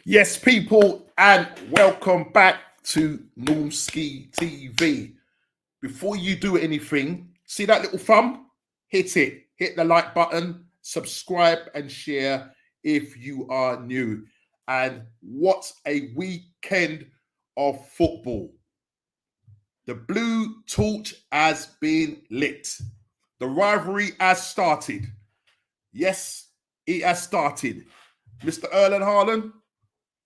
Yes, people, and welcome back to Normski TV. Before you do anything, see that little thumb? Hit it. Hit the like button, subscribe and share if you are new. And what a weekend of football. The blue torch has been lit. The rivalry has started. Yes, it has started. Mr. Erling Haaland,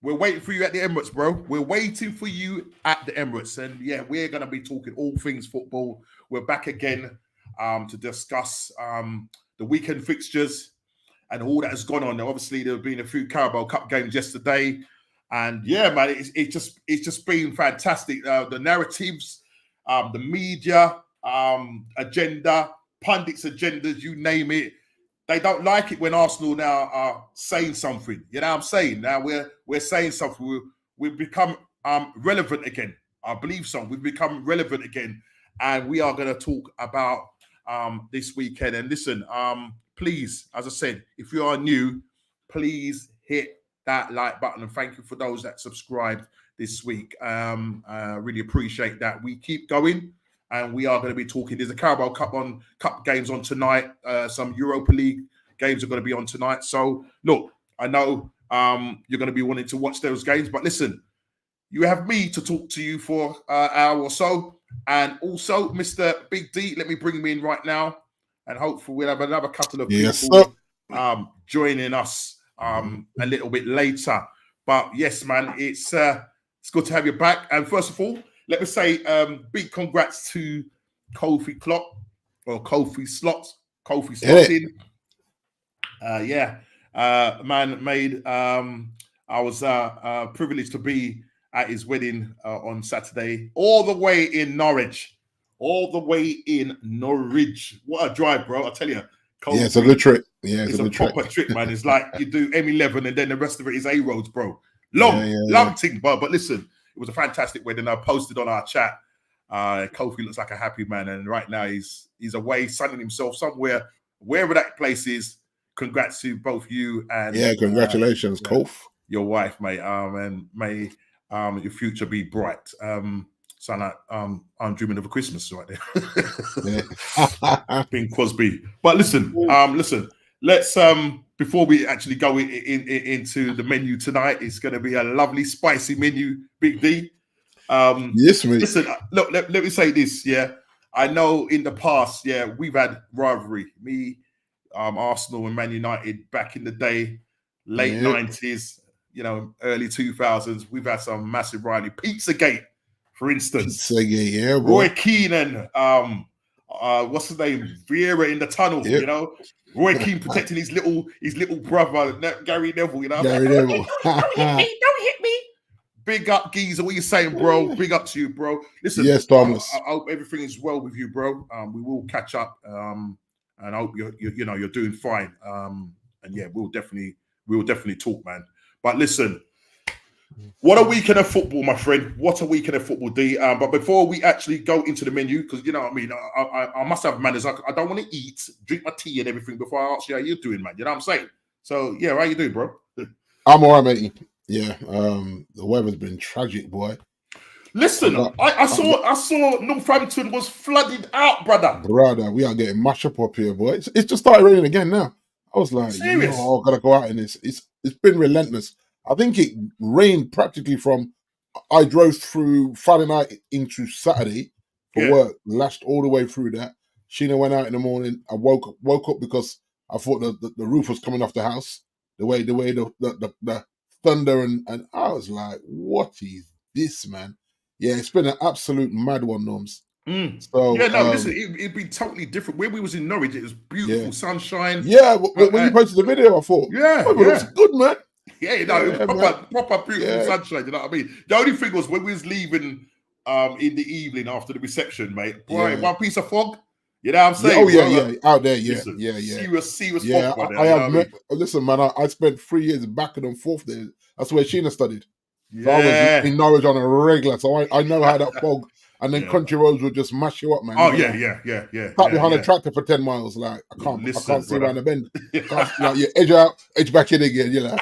we're waiting for you at the Emirates, bro. We're waiting for you at the Emirates. And yeah, we're going to be talking all things football. We're back again to discuss the weekend fixtures and all that has gone on. Now, obviously, there have been a few Carabao Cup games yesterday. And yeah, man, it's just been fantastic. The narratives, the media agenda, pundits' agendas, you name it. They don't like it when Arsenal now are saying something. You know what I'm saying? Now we're saying something. We've become relevant again. I believe so. We've become relevant again. And we are going to talk about this weekend. And listen, please, as I said, if you are new, please hit that like button. And thank you for those that subscribed this week. I really appreciate that. We keep going. And we are going to be talking. There's a Carabao Cup games on tonight. Some Europa League games are going to be on tonight. So, look, I know you're going to be wanting to watch those games. But listen, you have me to talk to you for an hour or so. And also, Mr. Big D, let me bring him in right now. And hopefully we'll have another couple of people joining us a little bit later. But yes, man, it's good to have you back. And first of all, let me say big congrats to Kofi Slotting. Man made. I was privileged to be at his wedding on Saturday, all the way in Norwich. What a drive, bro! I tell you, Kofi, it's a good trip. Yeah, it's a proper trip, man. It's like you do M11 and then the rest of it is A roads, bro. Long thing, but listen. It was a fantastic wedding. I posted on our chat. Kofi looks like a happy man, and right now he's away, sunning himself somewhere, wherever that place is. Congrats to both you and congratulations, Kofi, your wife, mate. And may your future be bright. Sound like I'm dreaming of a Christmas right there. Bing Crosby. But listen. Let's before we actually go into the menu tonight, it's going to be a lovely spicy menu, Big D. Yes, mate. Listen, look, let me say this. Yeah, I know in the past, we've had rivalry. Me, Arsenal and Man United back in the day, late 90s, early 2000s. We've had some massive rivalry. Pizzagate, for instance. Pizzagate, boy. Roy Keane and what's his name? Vieira in the tunnel, Roy Keane protecting his little brother, Gary Neville, Gary Neville. Don't hit me. Big up, Geezer. What you saying, bro? Big up to you, bro. Listen, yes, Thomas. I hope everything is well with you, bro. We will catch up, and I hope you're doing fine. And yeah, we'll definitely talk, man. But listen, what a weekend of football, my friend. What a weekend of football, D. But before we actually go into the menu, because you know what I mean, I must have manners. I don't want to eat, drink my tea and everything before I ask you how you're doing, man. You know what I'm saying? So, yeah, how you doing, bro? I'm all right, mate. Yeah, the weather's been tragic, boy. Listen, I saw Northampton was flooded out, brother. Brother, we are getting mashed up here, boy. It's just started raining again now. I was like, serious? I gotta go out in this. It's been relentless. I think it rained practically from I drove through Friday night into Saturday for work, lashed all the way through that. Sheena went out in the morning. I woke up because I thought the roof was coming off the house. The way the thunder and I was like, what is this, man? Yeah, it's been an absolute mad one, Norms. So listen, it'd be totally different. When we was in Norwich, it was beautiful sunshine. Yeah, when you posted the video, I thought, it looks good, man. Yeah, it was proper beautiful sunshine. You know what I mean? The only thing was when we was leaving in the evening after the reception, mate. Boy, one piece of fog. You know what I'm saying? Oh yeah, out there, Listen, yeah. Serious Yeah, folk, brother. I You know have what I mean? listen, man. I spent 3 years back and forth there. That's where Sheena studied. So I was Yeah. in Norwich on a regular. So I know how that fog and then Yeah. country roads would just mash you up, man. Oh You'd be like, yeah. sat behind a tractor for 10 miles. Like I Listen, can't see brother. around the bend. Can't, like you edge out, edge back in again. You're like,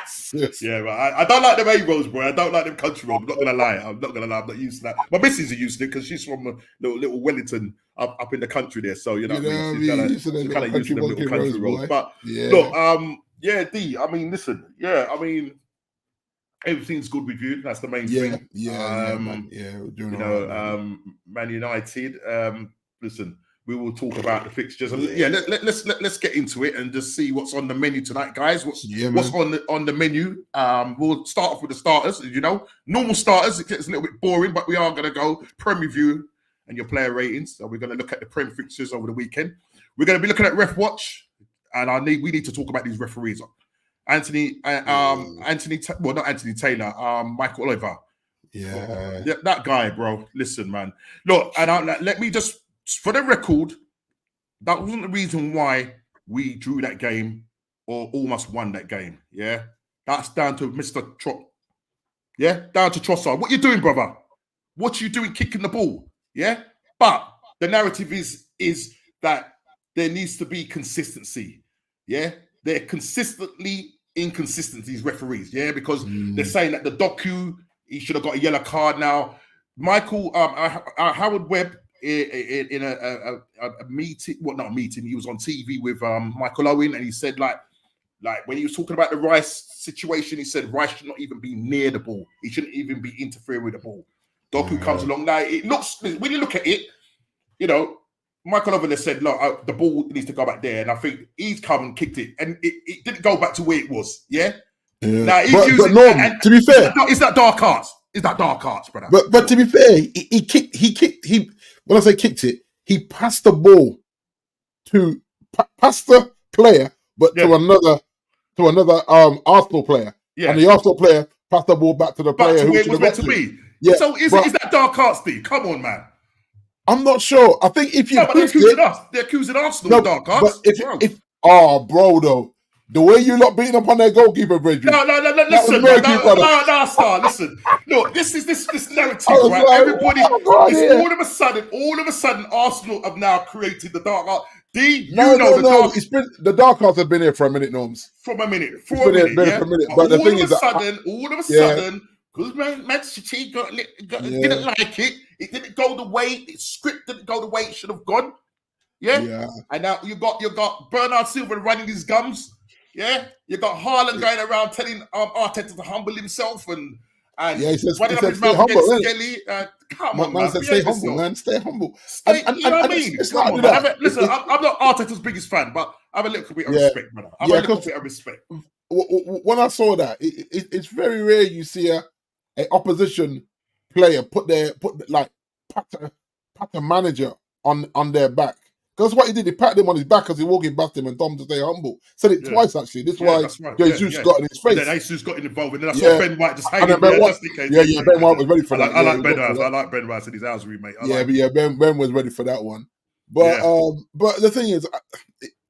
yeah, but I don't like them A roads, bro. I don't like them country roads. I'm not gonna lie. I'm not used to that. My missus are used to it because she's from a little Wellington up in the country there. So you know what I mean. She's kind of used to them little country roads. But look, D. I mean, listen, I mean, everything's good with you. That's the main thing. Man. Man United. Listen, we will talk about the fixtures. Let's get into it and just see what's on the menu tonight, guys. What's on the menu? We'll start off with the starters. You know, normal starters. It gets a little bit boring, but we are going to go Prem review and your player ratings. So we're going to look at the Prem fixtures over the weekend. We're going to be looking at Ref Watch, and we need to talk about these referees. Not Anthony Taylor, Michael Oliver. Yeah, that guy, bro. Listen, man. Look, and let me just, for the record, that wasn't the reason why we drew that game or almost won that game. Yeah, that's down to Mr. Trot. Yeah, down to Trossard. What you doing, brother? What you doing kicking the ball? Yeah, but the narrative is that there needs to be consistency. Yeah, they're consistently inconsistent, these referees. Yeah, because they're saying that the Doku, he should have got a yellow card now. Michael Howard Webb in a meeting, not a meeting, he was on TV with Michael Owen, and he said like when he was talking about the Rice situation, he said Rice should not even be near the ball. He shouldn't even be interfering with the ball. Doku comes along. Now, it looks, when you look at it, you know, Michael Owen said, look, the ball needs to go back there. And I think he's come and kicked it. And it didn't go back to where it was. Yeah? Now, but Norm, to be fair, is that dark arts? Is that dark arts, brother? But to be fair, he when I say kicked it, he passed the ball to past the player, but to another Arsenal player. Yeah. And the Arsenal player passed the ball back to the player who it was meant to be. Yeah. So is that dark arts, Steve? Come on, man. I'm not sure. I think if you they're accusing Arsenal of dark arts. But bro, though, the way you lot beating up on their goalkeeper, Bridget. Listen. Look, this narrative, right? Everybody, all of a sudden, Arsenal have now created the dark art. The dark arts have been here for a minute, Norms. For a minute. But the thing is, all of a sudden, because Man City didn't like it. It didn't go the way the script didn't go the way it should have gone. Yeah. And now you got Bernard Silva running his gums. Yeah. You got Haaland going around telling Arteta to humble himself and he says, running up his mouth against Skelly. Come on, man. Stay humble, man. Stay humble. You know what I mean? Come on, man. Listen, I'm not Arteta's biggest fan, but I have a little bit of respect, brother. I have a little bit of respect. When I saw that, it's very rare you see a opposition player pat a manager on their back. Because what he did, he patted him on his back as he walking past him and told him to stay humble. Said it twice actually. This is why Jesus got in his face. Then Jesus got involved, and then I saw Ben White just hanging Ben White was ready for that. I like Ben White. I like Ben White and his housery, mate. Ben was ready for that one. But but the thing is,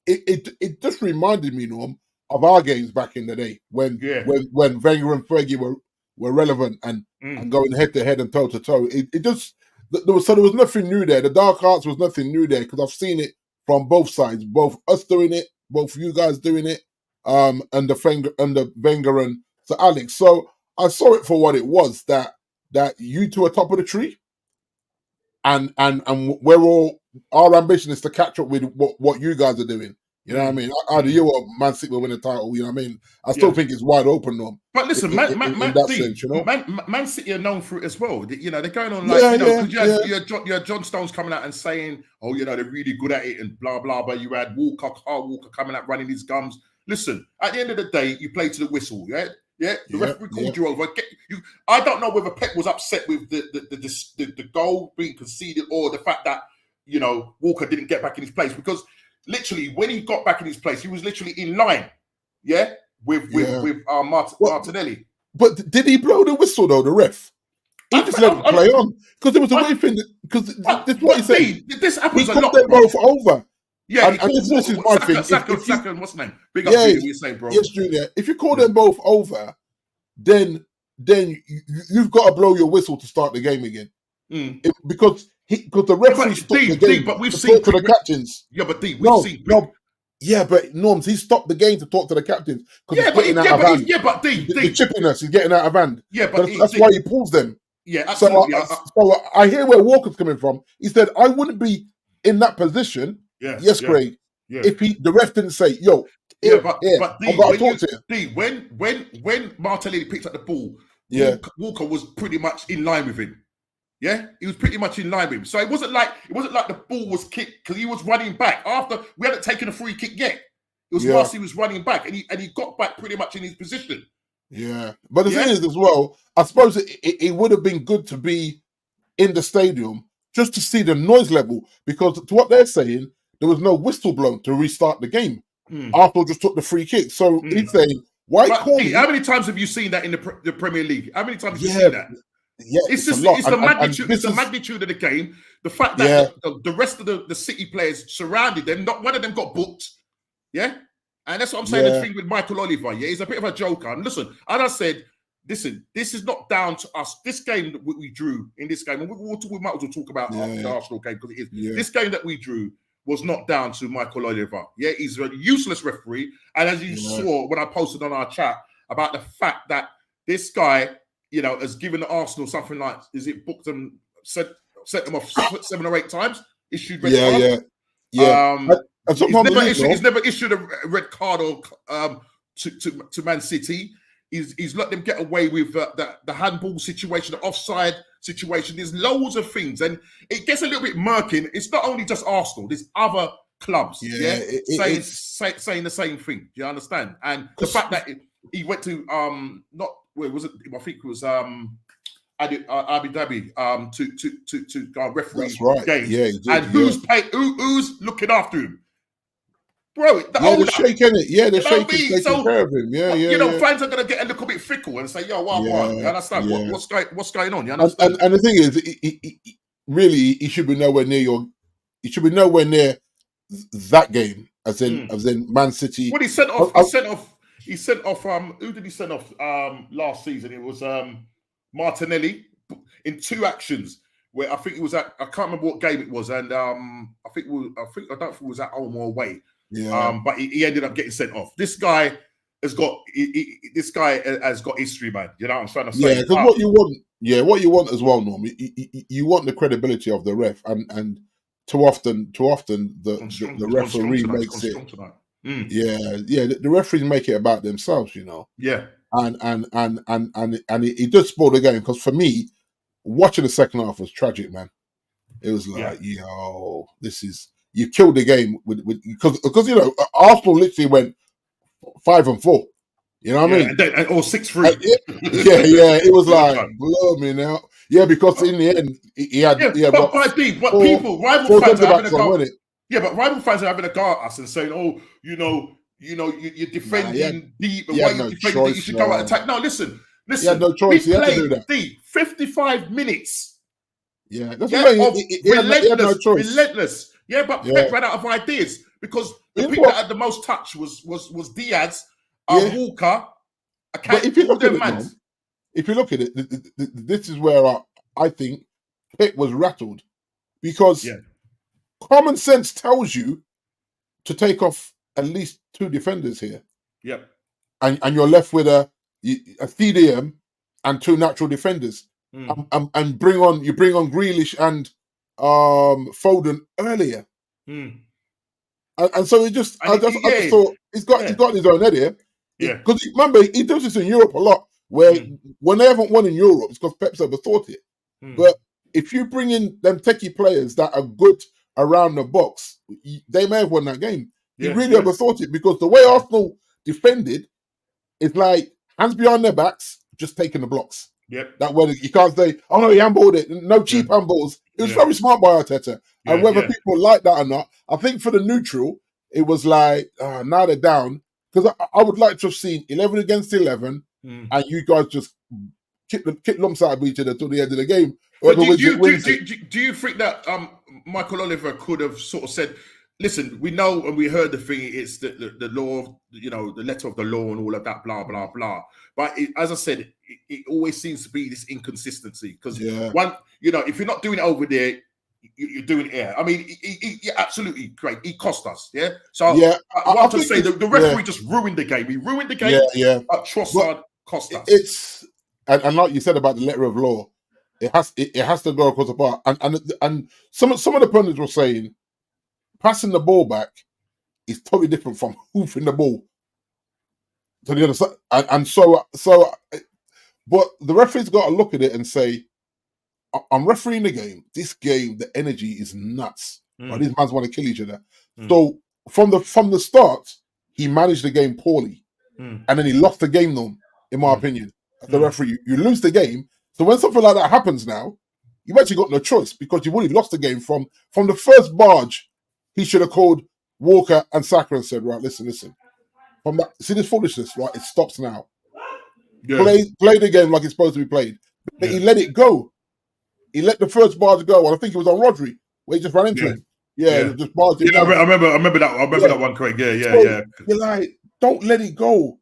it just reminded me, Norm, of our games back in the day when Wenger and Fergie were relevant and going head to head and toe to toe. It just there was nothing new there. The dark arts was nothing new there because I've seen it from both sides, both us doing it, both you guys doing it, and the Wenger and Sir Alex. So I saw it for what it was, that you two are top of the tree, and we're all, our ambition is to catch up with what you guys are doing. You know what I mean? Either you or Man City will win the title. You know what I mean? I still think it's wide open, though. But listen, in that sense, you know, Man City are known for it as well. You know, they're going on like, you had John Stones coming out and saying, "Oh, you know, they're really good at it," and blah blah blah. You had Carl Walker coming out running his gums. Listen, at the end of the day, you play to the whistle. The referee called you over. I don't know whether Pep was upset with the goal being conceded or the fact that, you know, Walker didn't get back in his place, because literally, when he got back in his place, he was literally in line, with Martinelli. But did he blow the whistle though, the ref? He just let it play on because there was a weird thing. Because this is what he said. This happens he a lot. Them both over. Yeah, and this is my thing. Second, what's the name? Big up to you, you say, bro. Yes, Junior. If you call them both over, then you've got to blow your whistle to start the game again. Because the referee stopped the game but we've to seen talk to the captains. Yeah, but we've seen. Yeah, but Norms, he stopped the game to talk to the captains because he's getting out of hand. The chippiness is getting out of hand. Yeah, but that's why he pulls them. Yeah, absolutely. So I hear where Walker's coming from. He said, I wouldn't be in that position. Yes, Craig. Yeah. If the ref didn't say, "Yo, but I've got to talk to him." When Martinelli picked up the ball, Walker was pretty much in line with him. Yeah, he was pretty much in line with him. So it wasn't like the ball was kicked because he was running back after we hadn't taken a free kick yet. It was whilst he was running back, and he got back pretty much in his position. Yeah, but the thing is as well, I suppose it would have been good to be in the stadium just to see the noise level, because to what they're saying, there was no whistle blown to restart the game. Arsenal just took the free kick. So he's saying, why call me? How many times have you seen that in the Premier League? How many times have you seen that? Yeah, it's the magnitude. It's the magnitude of the game. The fact that the rest of the City players surrounded them. Not one of them got booked. Yeah, and that's what I'm saying. The thing with Michael Oliver, he's a bit of a joker. And listen, as I said, listen, this is not down to us. This game that we drew in this game, and we might as well talk about the Arsenal game because it is. Yeah. This game that we drew was not down to Michael Oliver. Yeah, he's a useless referee. And as you saw when I posted on our chat about the fact that this guy, has given Arsenal something like, booked them, sent them off 7 or 8 times, issued red cards. He's never issued a red card or to Man City. He's let them get away with the handball situation, the offside situation. There's loads of things, and it gets a little bit murky. It's not only just Arsenal. There's other clubs, saying the same thing. Do you understand? And the fact that he went to where was it? I think it was Abu Dhabi to referee games. Yeah, and who's looking after him? Bro, they're shaking it. Yeah, they're taking care of him. Fans are gonna get a little bit fickle and say, "Yo, what? You understand? What's going on? You understand?" And the thing is, he should be nowhere near He should be nowhere near that game, as in Man City. Well, he sent off. He sent off. Who did he send off last season? It was Martinelli in 2 actions. Where I think it was at. I can't remember what game it was, and I don't think it was at home or away. Yeah. But he ended up getting sent off. This guy has got history, man. You know what I'm trying to say? Yeah, because what you want as well, Norm, you want the credibility of the ref, and too often the referee makes it. The referees make it about themselves, Yeah. And it does spoil the game, because for me, watching the second half was tragic, man. It was like, this is. You killed the game because Arsenal literally went 5-4. You know what I mean? Or 6-3. It was like, blow me now. Yeah, because in the end he had. Rival fans are having a go. Yeah, but rival fans are having a go at us and saying, "Oh, you're defending deep, and why you defending that you should go out and attack." No, listen. He had no choice. He had to do that. Deep, 55 minutes. Yeah, that's what he had no choice. Relentless. Yeah, but Pep ran out of ideas because the people that had the most touch was Diaz, Walker. But if you look at it, this is where I think Pep was rattled, because common sense tells you to take off at least 2 defenders here. Yep. And you're left with a CDM and 2 natural defenders, and bring on Grealish and Foden earlier, and so I just thought he's got his own head here. Yeah, because remember, he does this in Europe a lot, where when they haven't won in Europe, it's because Pep's overthought it. But if you bring in them techie players that are good around the box, they may have won that game. He really overthought it, because the way Arsenal defended, it's like hands behind their backs, just taking the blocks. Yep. That way you can't say, "Oh no, he handballed it." No cheap handballs. It was very smart by Arteta. And whether people like that or not, I think for the neutral, it was like, now they're down. Because I would like to have seen 11 against 11, and you guys just kick lumps out of each other till the end of the game. But do you think that Michael Oliver could have sort of said, listen, we know and we heard the thing, it's the law, the letter of the law and all of that, blah, blah, blah. But as I said, it always seems to be this inconsistency because if you're not doing it over there, you're doing it here. I mean, he absolutely great. He cost us, yeah? So I want to say the referee just ruined the game. He ruined the game, but Trossard cost us. And like you said about the letter of law, it has to go across the bar. And some of the pundits were saying passing the ball back is totally different from hoofing the ball to the other side. And so, but the referee's got to look at it and say, I'm refereeing the game. This game, the energy is nuts. Right? These mans want to kill each other. So from the start, he managed the game poorly, and then he lost the game. Though, in my opinion, as the referee, you lose the game. So when something like that happens now, you've actually got no choice because you've already lost the game from the first barge. He should have called Walker and Saka and said, right, listen. From that, see this foolishness, right? It stops now. Yeah. Play the game like it's supposed to be played. But he let it go. He let the first barge go. Well, I think it was on Rodri where he just ran into him. Just barged it. Yeah, I remember that one, Craig. Yeah. You're like, don't let it go.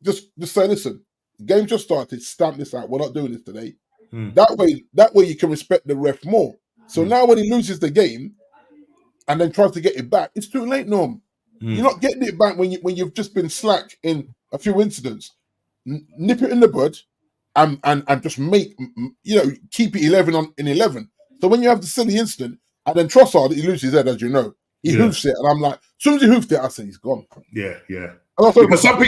Just say, listen, the game just started. Stamp this out. We're not doing this today. That way you can respect the ref more. So now when he loses the game and then tries to get it back, it's too late, Norm. You're not getting it back when you've just been slack in a few incidents. Nip it in the bud and just keep it 11 in 11. So when you have the silly incident and then Trossard, he loses his head, as you know. He hoofs it, and I'm like, as soon as he hoofed it, I said he's gone. Yeah. Because some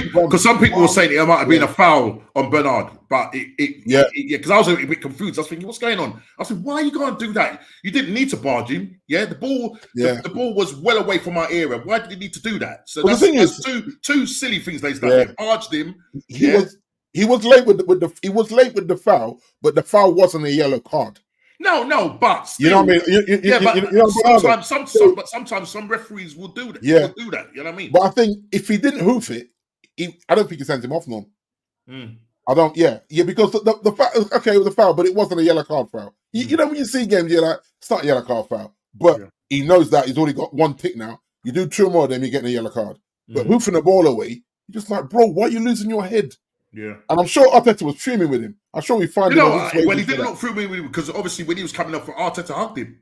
people were saying it might have been a foul on Bernard, but because I was a bit confused. I was thinking, what's going on? I said, why are you going to do that? You didn't need to barge him. Yeah, the ball was well away from our area. Why did you need to do that? So that's two silly things they done. They barged him. He was late with the foul, but the foul wasn't a yellow card. No, but still, you know what I mean. Sometimes some referees will do that. Yeah, will do that. You know what I mean. But I think if he didn't hoof it, I don't think he sends him off. No, I don't. Yeah, because the foul, okay, it was a foul, but it wasn't a yellow card foul. You know when you see games, you're like, it's not a yellow card foul, but he knows that he's already got one tick now. You do two more of them, you're getting a yellow card. But hoofing the ball away, you're just like, bro, why are you losing your head? Yeah, and I'm sure Arteta was fuming with him. I'm sure we find he didn't look fuming with him because obviously when he was coming up for Arteta hugged him.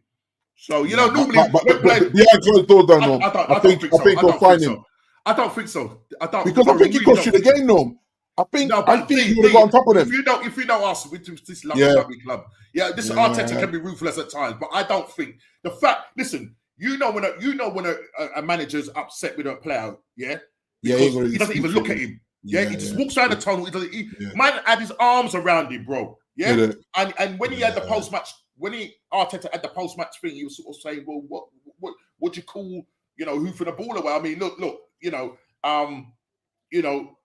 So normally behind closed doors, don't know. I think we'll find him. I don't think so. Because I think he cost you the game, Norm. I think he would have got on top of them. If you know us with this lovely club, this Arteta can be ruthless at times, but I don't think the fact. Listen, when a manager's upset with a player, because he doesn't even look at him. He just walks down the tunnel. Man had his arms around him, bro. Yeah, and when he had the post match, Arteta had the post match thing, he was sort of saying, "Well, what do you call hoofing the ball away? I mean, look,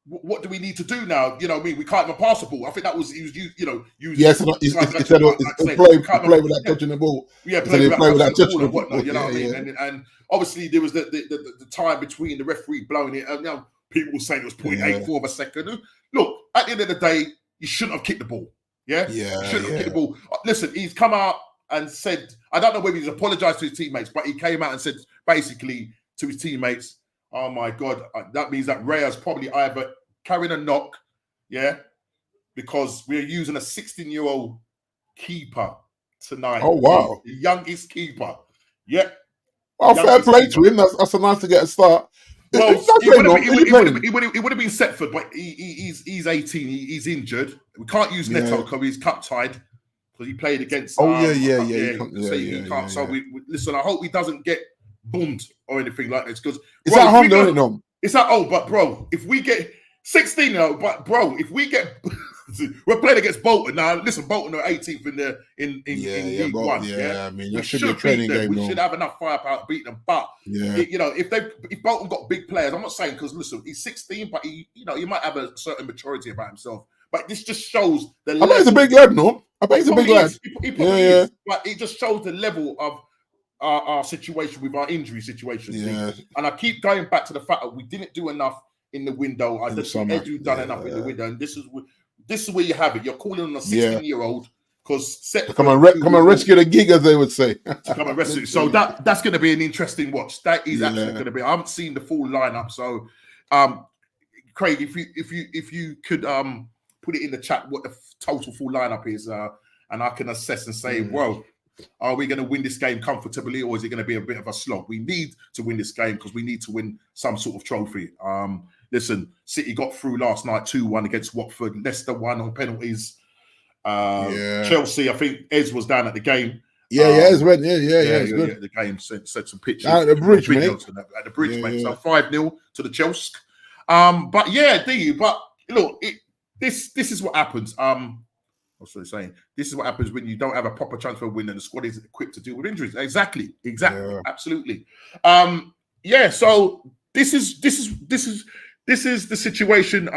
what do we need to do now? You know, what I mean, we can't even pass the ball. I think that was he was using. Yes, he said play without touching the ball. Yeah, play without touching the ball. You know what I mean? And obviously there was the time between the referee blowing it, and people were saying it was 0.84 of a second. Look, at the end of the day, you shouldn't have kicked the ball. You shouldn't have kicked the ball. Listen, he's come out and said, I don't know whether he's apologized to his teammates, but he came out and said basically to his teammates, oh my God, that means that Raya's probably either carrying a knock, because we're using a 16-year-old keeper tonight. Oh, wow. The youngest keeper. Well, fair play to him. That's a nice to get a start. Well, he would have been Setford, but he's 18. He's injured. We can't use Neto because he's cup tied because he played against. So listen. I hope he doesn't get boomed or anything like this because it's at home, don't it? No, it's at but bro, if we get 16, if we get. We're playing against Bolton now. Listen, Bolton are 18th in League One. I mean, that should be a training game. We should have enough firepower to beat them. But if Bolton got big players, I'm not saying because listen, he's 16, but he might have a certain maturity about himself. But this just shows the. I bet he's a big lad, no? I bet he's a big lad. He probably is. But it just shows the level of our situation with our injury situation. Yeah. And I keep going back to the fact that we didn't do enough in the window. I just think Edu done enough in the window, and this is. this is where you have it. You're calling on a 16-year-old because come and rescue the gig, as they would say. To come and rescue. So that's going to be an interesting watch. That is actually going to be. I haven't seen the full lineup, so Craig, if you could put it in the chat what the total full lineup is, and I can assess and say, well, are we going to win this game comfortably, or is it going to be a bit of a slog? We need to win this game because we need to win some sort of trophy. Listen, City got through last night 2-1 against Watford. Leicester won on penalties. Chelsea, I think Ez was down at the game. Ez went. It's good. The game sent some pictures at the bridge, mate. At the bridge, mate. So 5-0 to the Chelsea. But look, this is what happens. What's I saying? This is what happens when you don't have a proper transfer window and the squad isn't equipped to deal with injuries. Exactly, absolutely. So this is the situation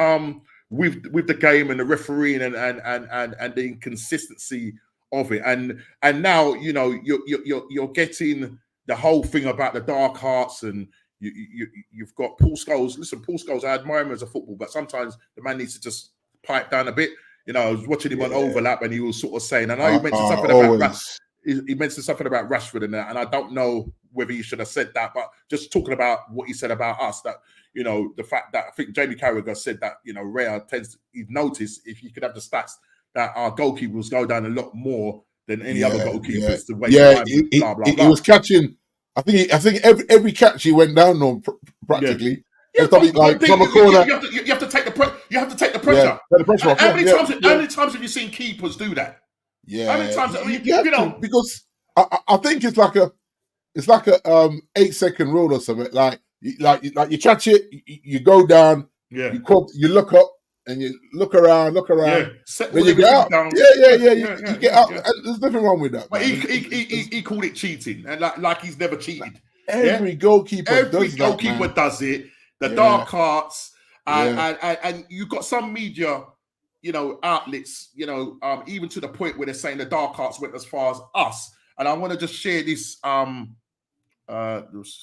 with the game and the refereeing and the inconsistency of it. And now you're getting the whole thing about the dark hearts, and you've got Paul Scholes. Listen, Paul Scholes, I admire him as a football, but sometimes the man needs to just pipe down a bit. I was watching him on Overlap, and he was sort of saying, I know he mentioned something about he mentioned something about Rashford and that, and I don't know whether he should have said that, but just talking about what he said about us, that the fact that I think Jamie Carragher said that Rea he's noticed, if you could have the stats, that our goalkeepers go down a lot more than any other goalkeepers. He was catching. I think every catch he went down on practically. You have to take the pressure. You have to take the pressure. The pressure off. How many times have you seen keepers do that? Yeah. How many times? Because I think it's like a 8-second rule or something. Like you catch it, you go down, you look up, and you look around. Then you get out. You get out. There's nothing wrong with that. But he called it cheating, and like he's never cheated. Every goalkeeper does it. The dark arts, and you've got some media, outlets, even to the point where they're saying the dark arts went as far as us. And I want to just share this.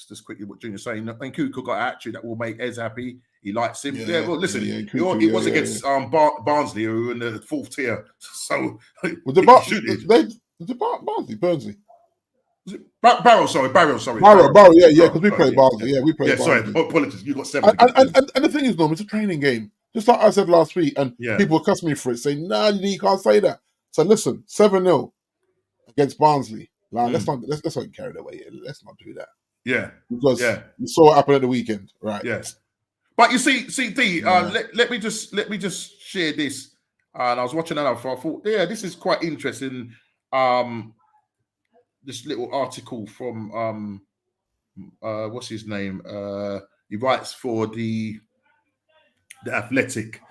Just quickly, what Junior's saying. I think Kuka got an that will make Ez happy. He likes him. Well, listen, it was against Barnsley, who were in the 4th tier. So was it Barnsley? Barrow, sorry. Barrow, because we played Barnsley. Yeah, we played Barnsley. Sorry, apologies. You got 7. And the thing is, Norm, it's a training game. Just like I said last week, and people were cussing me for it, saying, "No, you can't say that." So listen, 7-0 against Barnsley. Like, let's not get carried away. Let's not do that. Yeah, because you saw what happened at the weekend, right? Yes, but you see, D. Let me just share this. And I was watching that, I thought, this is quite interesting. This little article from what's his name? He writes for the Athletic,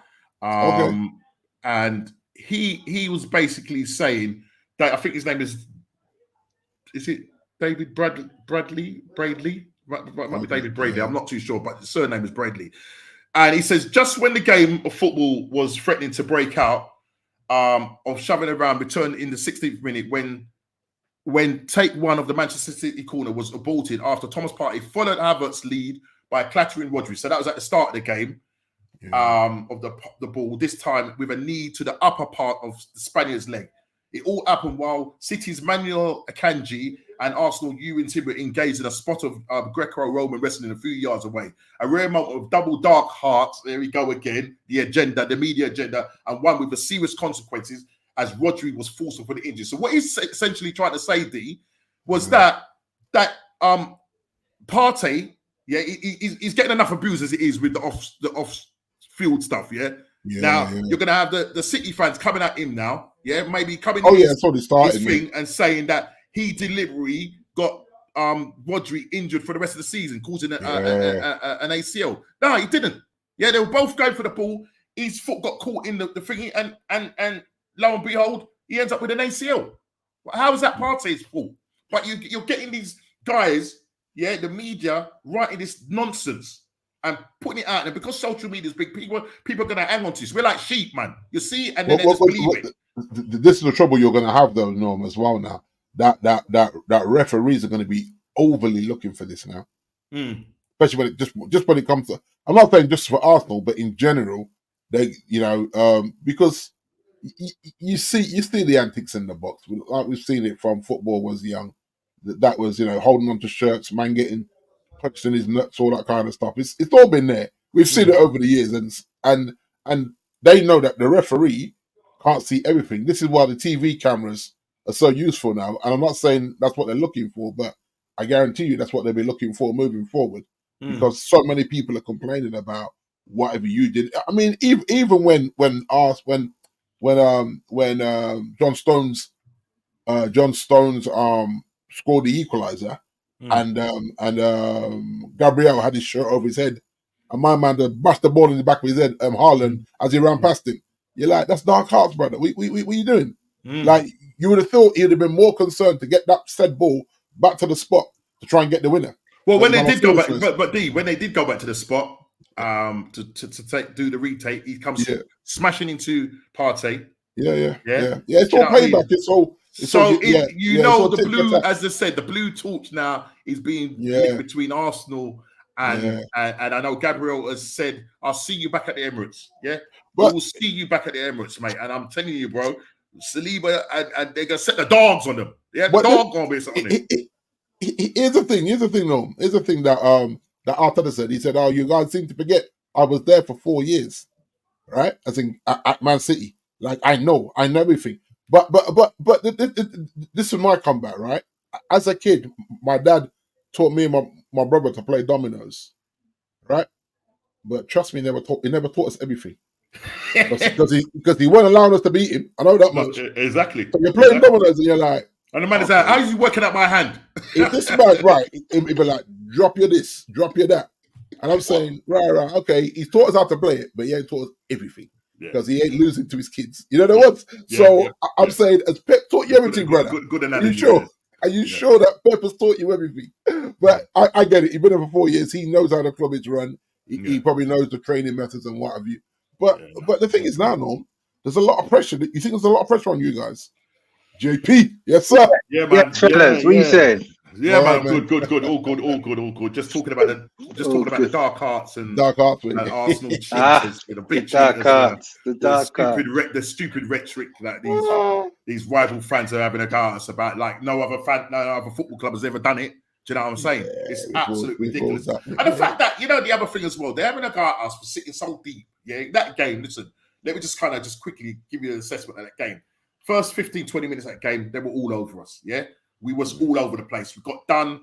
and he was basically saying that I think his name is it David Bradley? Might be David Bradley. I'm not too sure, but the surname is Bradley. And he says just when the game of football was threatening to break out, of shoving around, returned in the 16th minute when take one of the Manchester City corner was aborted after Thomas Partey followed Havertz's lead by a clattering Rodri. So that was at the start of the game, of the ball, this time with a knee to the upper part of the Spaniard's leg. It all happened while City's Manuel Akanji and Arsenal Ewan Timber engaged in a spot of Greco-Roman wrestling a few yards away. A rare moment of double dark hearts, there we go again, the media agenda, and one with the serious consequences as Rodri was forced for the injury. So what he's essentially trying to say, D, was that Partey, he's getting enough abuse as it is with the off-field stuff, You're going to have the City fans coming at him now, maybe coming his thing and saying that he deliberately got Rodri injured for the rest of the season, causing an ACL. No, he didn't. They were both going for the ball. His foot got caught in the thingy, and lo and behold, he ends up with an ACL. How is that Partey's fault? But you're getting these guys, the media, writing this nonsense and putting it out there because social media is big. People are going to hang on to this. We're like sheep, man. You see, and then they just believe it. This is the trouble you're going to have, though, Norm, as well now. That referees are going to be overly looking for this now. Especially when it just when it comes to, I'm not saying just for Arsenal, but in general, They, because you see the antics in the box. Like we've seen it from football was young. That was holding on to shirts, man getting punched in his nuts, all that kind of stuff. It's all been there. We've seen it over the years, and they know that the referee can't see everything. This is why the TV cameras are so useful now. And I'm not saying that's what they're looking for, but I guarantee you that's what they'll be looking for moving forward, because so many people are complaining about whatever you did. I mean, even when John Stones scored the equalizer, and Gabriel had his shirt over his head, and my man bashed the ball in the back of his head, Haaland, as he ran past him. You're like, that's dark hearts, brother. What are you doing? Like, you would have thought he'd have been more concerned to get that said ball back to the spot to try and get the winner. Well, when they did go back, but D, when they did go back to the spot to do the retake, he comes smashing into Partey. Yeah. It's all payback. The blue, as I said, the blue torch now is being lit between Arsenal and I know Gabriel has said, "I'll see you back at the Emirates." Yeah, we'll see you back at the Emirates, mate. And I'm telling you, bro, Saliba and they're gonna set the dogs on them. Yeah, the dog gonna be on him. Here's the thing, though. Here's the thing that Arteta said. He said, "Oh, you guys seem to forget I was there for 4 years, right? As in at Man City. Like I know everything." But this is my comeback, right? As a kid, my dad taught me and my brother to play dominoes, right? But trust me, he never taught us everything. because he wasn't allowing us to beat him. I know that much. Exactly. So you're playing dominoes and you're like, and the man is like, "How are you working out my hand?" If this man, right, he'd be like, "Drop you this, drop you that." And I'm saying, right, okay, he's taught us how to play it, but he ain't taught us everything. Because he ain't losing to his kids. You know what I want? I'm saying, as Pep taught you everything, brother. Good analogy. Are you sure? Are you sure that Pep has taught you everything? But I get it. He's been there for 4 years. He knows how the club is run. He probably knows the training methods and what have you. But the thing is now, Norm, there's a lot of pressure. You think there's a lot of pressure on you guys? JP, yes, sir. Yeah, man. Yes, fellas, what you saying? Yeah, man. Good. All good. Just talking about the dark arts and Arsenal cheaters, the big dark arts, the stupid rhetoric that these rival fans are having a go at us about. Like no other football club has ever done it. Do you know what I'm saying? It's absolutely ridiculous. And the fact that, the other thing as well, they're having a go at us for sitting so deep. Yeah, that game, listen, let me just quickly give you an assessment of that game. First 15, 20 minutes of that game, they were all over us. Yeah, we was all over the place. We got done.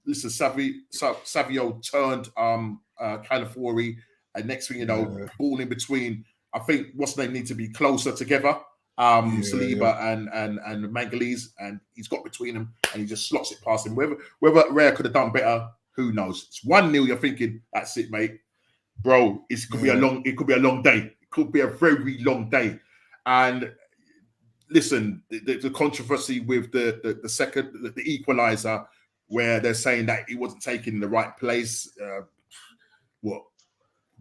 Listen, Savio turned Calafiori, and next thing you know, ball in between. I think what's they need to be closer together. Saliba and Magalhaes, and he's got between them and he just slots it past him. Whether Rare could have done better, who knows? It's 1-0. You're thinking, that's it, mate. Bro, it could be a long day. It could be a very long day. And listen, the controversy with the second, the equalizer, where they're saying that he wasn't taken in the right place. What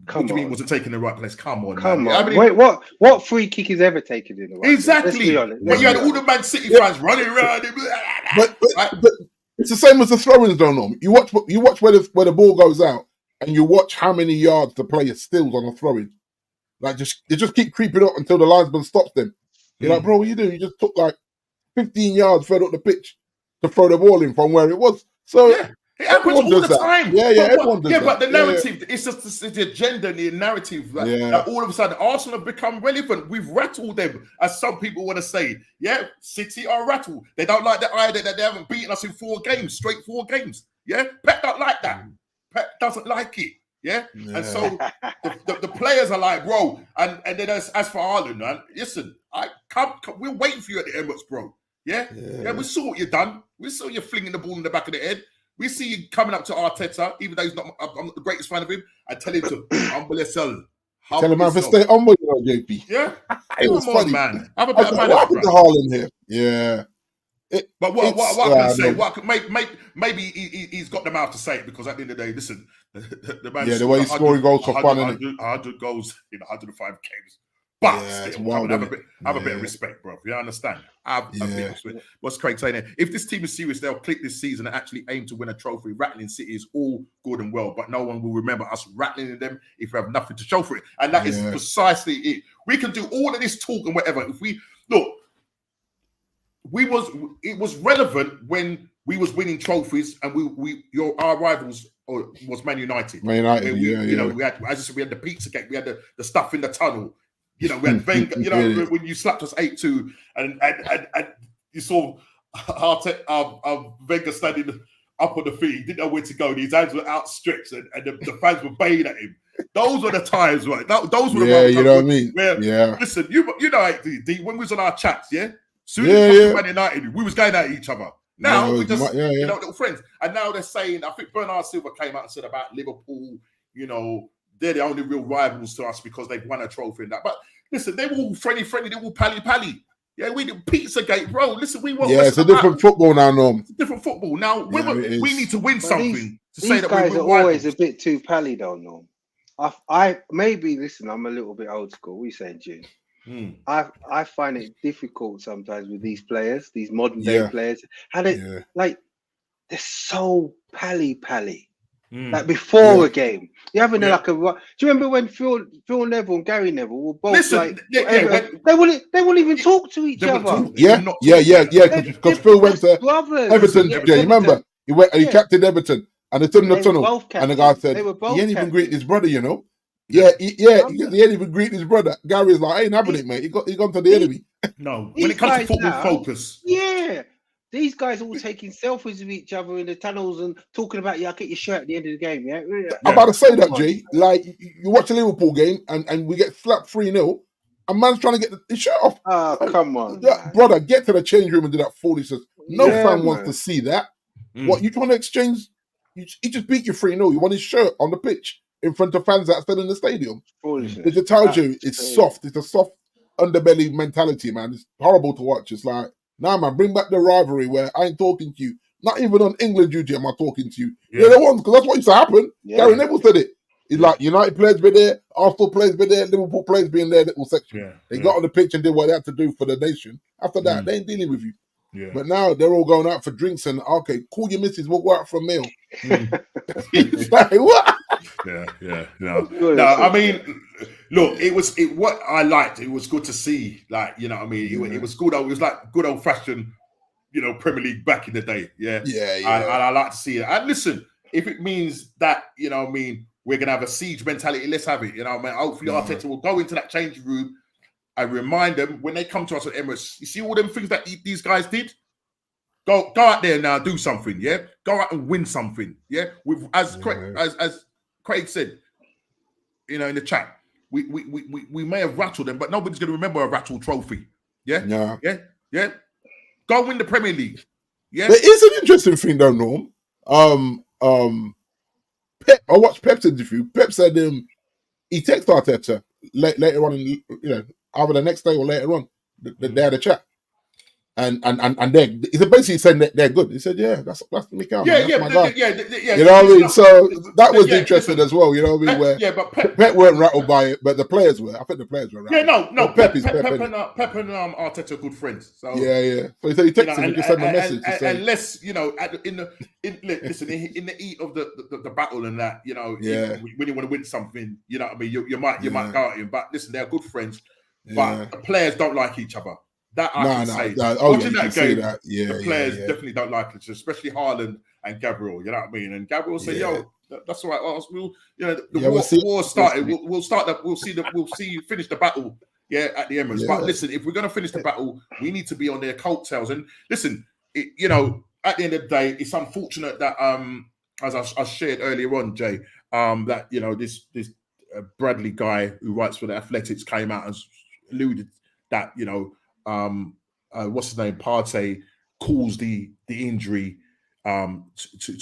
do you mean wasn't taken in the right place? Come on. I mean, wait, what free kick is ever taken in the right place? Exactly. But you had all the Man City fans running around. But it's the same as the throw-ins, don't know. You watch where the ball goes out, and you watch how many yards the player steals on a throw-in. Like they just keep creeping up until the linesman stops them. You're like, bro, what you do? You just took like 15 yards further up the pitch to throw the ball in from where it was. So it happens all the time. Everyone does that. But the narrative, it's just the agenda and the narrative. That all of a sudden, Arsenal have become relevant. We've rattled them, as some people want to say. Yeah, City are rattled. They don't like the idea that they haven't beaten us in 4 games, straight 4 games. Yeah, Pep don't like that. Pep doesn't like it. Yeah, and so the players are like, bro, and then as for Haaland, man, listen, we're waiting for you at the Emirates, bro. Yeah, we saw what you've done. We saw you flinging the ball in the back of the head. We see you coming up to Arteta, even though I'm not the greatest fan of him, and tell him to humble yourself. Tell him to stay humble, JP. Yeah, it was funny, man. Have a bit of what happened to Haaland here? Yeah. But what I can say, maybe he's got the mouth to say it, because at the end of the day, listen, the man, the way he's scoring goals for fun, 100 goals in 105 games. But Yeah, it's still, wild, have a innit? bit of Yeah. respect, bro. You understand? Have a bit Yeah. of respect. What's Craig saying there? If this team is serious, they'll click this season and actually aim to win a trophy. Rattling City is all good and well, but no one will remember us rattling them if we have nothing to show for it. And that is precisely it. We can do all of this talk and whatever. If we look, it was relevant when we was winning trophies and our rivals was Man United. Man United, You know, we had, as I said, we had the pizza cake, we had the stuff in the tunnel. You know, we had Wenger. You know, when you slapped us 8-2, and you saw Wenger standing up on the feet, he didn't know where to go. And his hands were outstretched, and the fans were baying at him. Those were the times, right? Those were the times, you know what I mean? Listen, you know, D, when we was on our chats, soon as Man United, we was going at each other. Now we just, you know, little friends. And now they're saying, I think Bernard Silva came out and said about Liverpool, you know, they're the only real rivals to us because they've won a trophy and that. But listen, they were all friendly, they were all pally. Yeah, we did Pizzagate, bro. Listen, we won't. Yeah, it's a different football now, Norm. It's a different football. Now, we need to win something to say say that guys we're are always a bit too pally, though, Norm. I maybe, listen, I'm a little bit old school. What are you saying, June? I find it difficult sometimes with these players, these modern day players. How they like they're so pally. Like before a game, you're having like a. Do you remember when Phil Neville and Gary Neville were both they wouldn't even talk to each other. Because Phil went to Everton. Yeah, you remember he captained Everton, and they stood in the tunnel, and the guy said he ain't even greeting his brother, you know. He ain't even greeting his brother. Gary's like, I ain't having it, mate. He gone to the enemy. No, when it comes to football focus. Yeah. These guys all taking selfies of each other in the tunnels and talking about, I'll get your shirt at the end of the game. Yeah. I'm about to say that, Jay. Like, you watch a Liverpool game and we get slapped 3-0, and man's trying to get his shirt off. Oh, come on. Brother, get to the change room and do that foolishness. No fan wants to see that. What, you trying to exchange? He just beat you 3-0. You want his shirt on the pitch in front of fans that are still in the stadium. It just tells you it's soft. It's a soft underbelly mentality, man. It's horrible to watch. It's like, nah, man, bring back the rivalry where I ain't talking to you. Not even on England duty am I talking to you. They're the ones, because that's what used to happen. Gary Neville said it. He's like, United players be there, Arsenal players be there, Liverpool players be in their little section. They got on the pitch and did what they had to do for the nation. After that, they ain't dealing with you. But now they're all going out for drinks and, okay, call your missus, we'll go out for a meal. It's like, what? No, I mean, look, what I liked, it was good to see, like, you know what I mean? It was good, it was like good old fashioned, you know, Premier League back in the day. And I like to see it. And listen, if it means that, you know what I mean, we're going to have a siege mentality, let's have it. You know what I mean? Hopefully Arteta will go into that changing room and remind them when they come to us at Emirates, you see all them things that these guys did? Go out there now, do something, Go out and win something, With as Craig said, you know, in the chat, we may have rattled them, but nobody's going to remember a rattled trophy, Go win the Premier League, There is an interesting thing though, Norm. Pep, I watched Pep's interview. Pep said he texted Arteta later on, in, you know, either the next day or later on. They had a chat. And he's basically saying that they're good. He said, that's Mick Allen. You know what I mean? So that was interesting as well. You know what I mean? But Pep weren't rattled by it, but the players were. I think the players were rattled. No. Pep and Arteta are good friends. So So he said he texted him and just sent a message. Unless, you know, in the heat of the battle and that, you know, when you want to win something, you know what I mean? You might go at him, but listen, they're good friends. But the players don't like each other. That I can say. Watching that game, the players definitely don't like it, especially Haaland and Gabriel. You know what I mean? And Gabriel said, "Yo, that's all right. We'll, you know, the war started. We'll start that. We'll see you finish the battle. At the Emirates. But listen, if we're gonna finish the battle, we need to be on their coattails. And listen, you know, at the end of the day, it's unfortunate that as I shared earlier on, Jay, that you know this Bradley guy who writes for the Athletics came out and alluded that you know. What's his name? Partey caused the injury to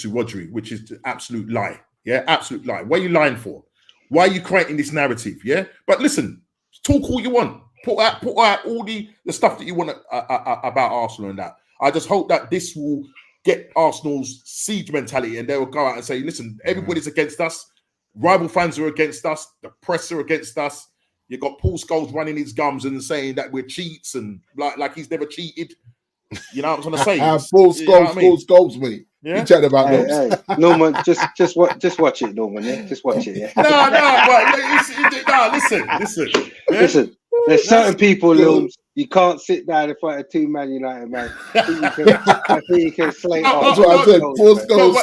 Rodri, which is the absolute lie. Absolute lie. What are you lying for? Why are you creating this narrative? But listen, talk all you want. Put out all the stuff that you want about Arsenal and that. I just hope that this will get Arsenal's siege mentality and they will go out and say, listen, everybody's against us. Rival fans are against us. The press are against us. You got Paul Scholes running his gums and saying that we're cheats and like he's never cheated. You know what I'm trying to say? Paul Scholes, mate. Yeah? You chat about those. Hey, Norman, just watch it, Norman. Yeah, just watch it. Yeah. Listen. Yeah? Listen. There's certain people, Looms, you can't sit down in front of 2 Man United, man. I think you can slate off. That's what I said. Paul Scholes.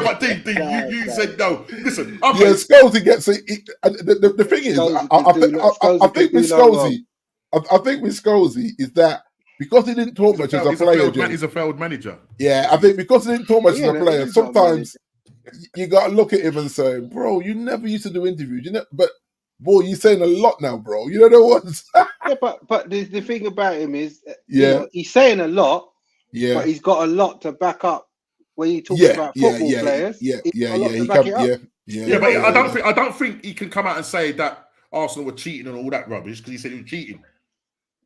But D, you said no. Listen, Scholesy gets it. The thing is, I think with Scholesy is that because he didn't talk much as a player. He's a failed manager. Yeah, I think because he didn't talk much as a player, sometimes you got to look at him and say, bro, you never used to do interviews. But boy, you're saying a lot now, bro. You know the ones. Yeah, but the thing about him is, he's saying a lot. Yeah, but he's got a lot to back up when you talk about football players. But I don't think he can come out and say that Arsenal were cheating and all that rubbish because he said he was cheating.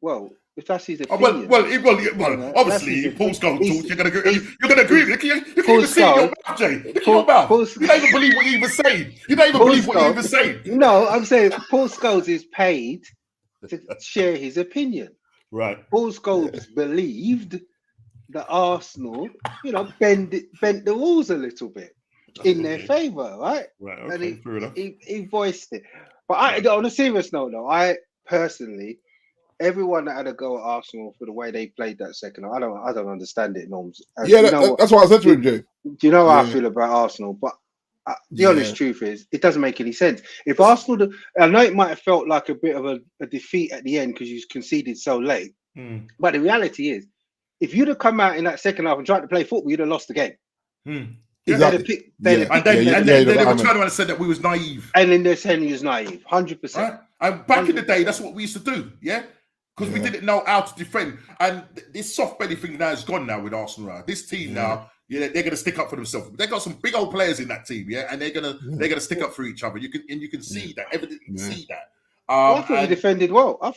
Well, if that's his opinion. Obviously, Paul Scholes talks. You're going to agree with it. You can't even see your mouth, Jay. Look at your mouth. You don't even believe what you even say. No, I'm saying Paul Scholes is paid to share his opinion. Right. Paul Scholes believed that Arsenal, bent the rules a little bit in their favour, right? Right. Okay. And he voiced it. But on a serious note, though, I personally. Everyone that had a go at Arsenal for the way they played that second, I don't understand it, Norms. That's what I said to him, Jay. Do you know how I feel about Arsenal? But the honest truth is, it doesn't make any sense. If Arsenal, I know it might have felt like a bit of a defeat at the end because you conceded so late. But the reality is, if you'd have come out in that second half and tried to play football, you'd have lost the game. Exactly. Then they were trying to say that we was naive. And then they're saying he was naive, 100%. Right? And back in the day, that's what we used to do, yeah? Because we didn't know how to defend. And this soft belly thing now is gone now with Arsenal. This team now, they're going to stick up for themselves. They got some big old players in that team, and they're gonna stick up for each other. You can see that. Evidently see that. I thought you defended well. But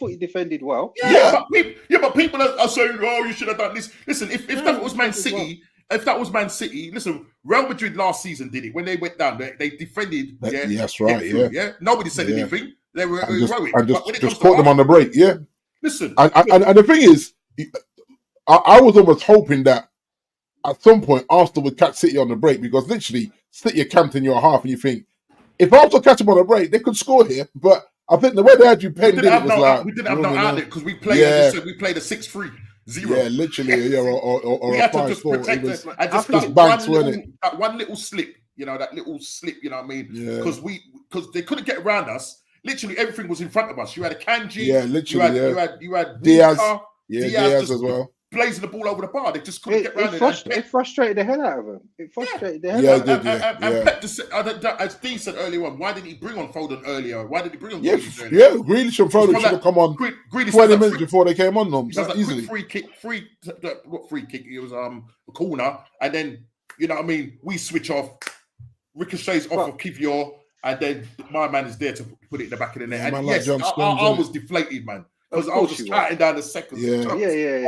people are saying, "Oh, you should have done this." Listen, if that was Man City. If that was Man City, listen, Real Madrid last season did it. When they went down, they defended. That's right. Nobody said anything. They were heroic. And just caught them on the break. Yeah. Listen. And the thing is, I was almost hoping that at some point Arsenal would catch City on the break because literally City are camped in your half and you think, if Arsenal catch them on the break, they could score here. But I think the way they had you penned in, we didn't have no outlet because we played a 6-3-0. Yeah, literally, or we a had to 5-4. just protect us and just that one little slip, that little slip, you know what I mean? Because they couldn't get around us. Literally, everything was in front of us. You had a Kanji, you had Diaz as well, blazing the ball over the bar. They just couldn't get around it. It frustrated the hell out of them. And Pep just, as Dean said earlier on, why didn't he bring on Foden earlier? Why did he bring on Grealish earlier? Grealish and Foden should have come on 20 minutes before they came on them. Easily. Free kick. It was a corner, and then you know what I mean. We switch off, ricochets off of Kivior, and then my man is there to put it in the back of the net. And yes, I was deflated, man. Because I was just counting down the seconds. I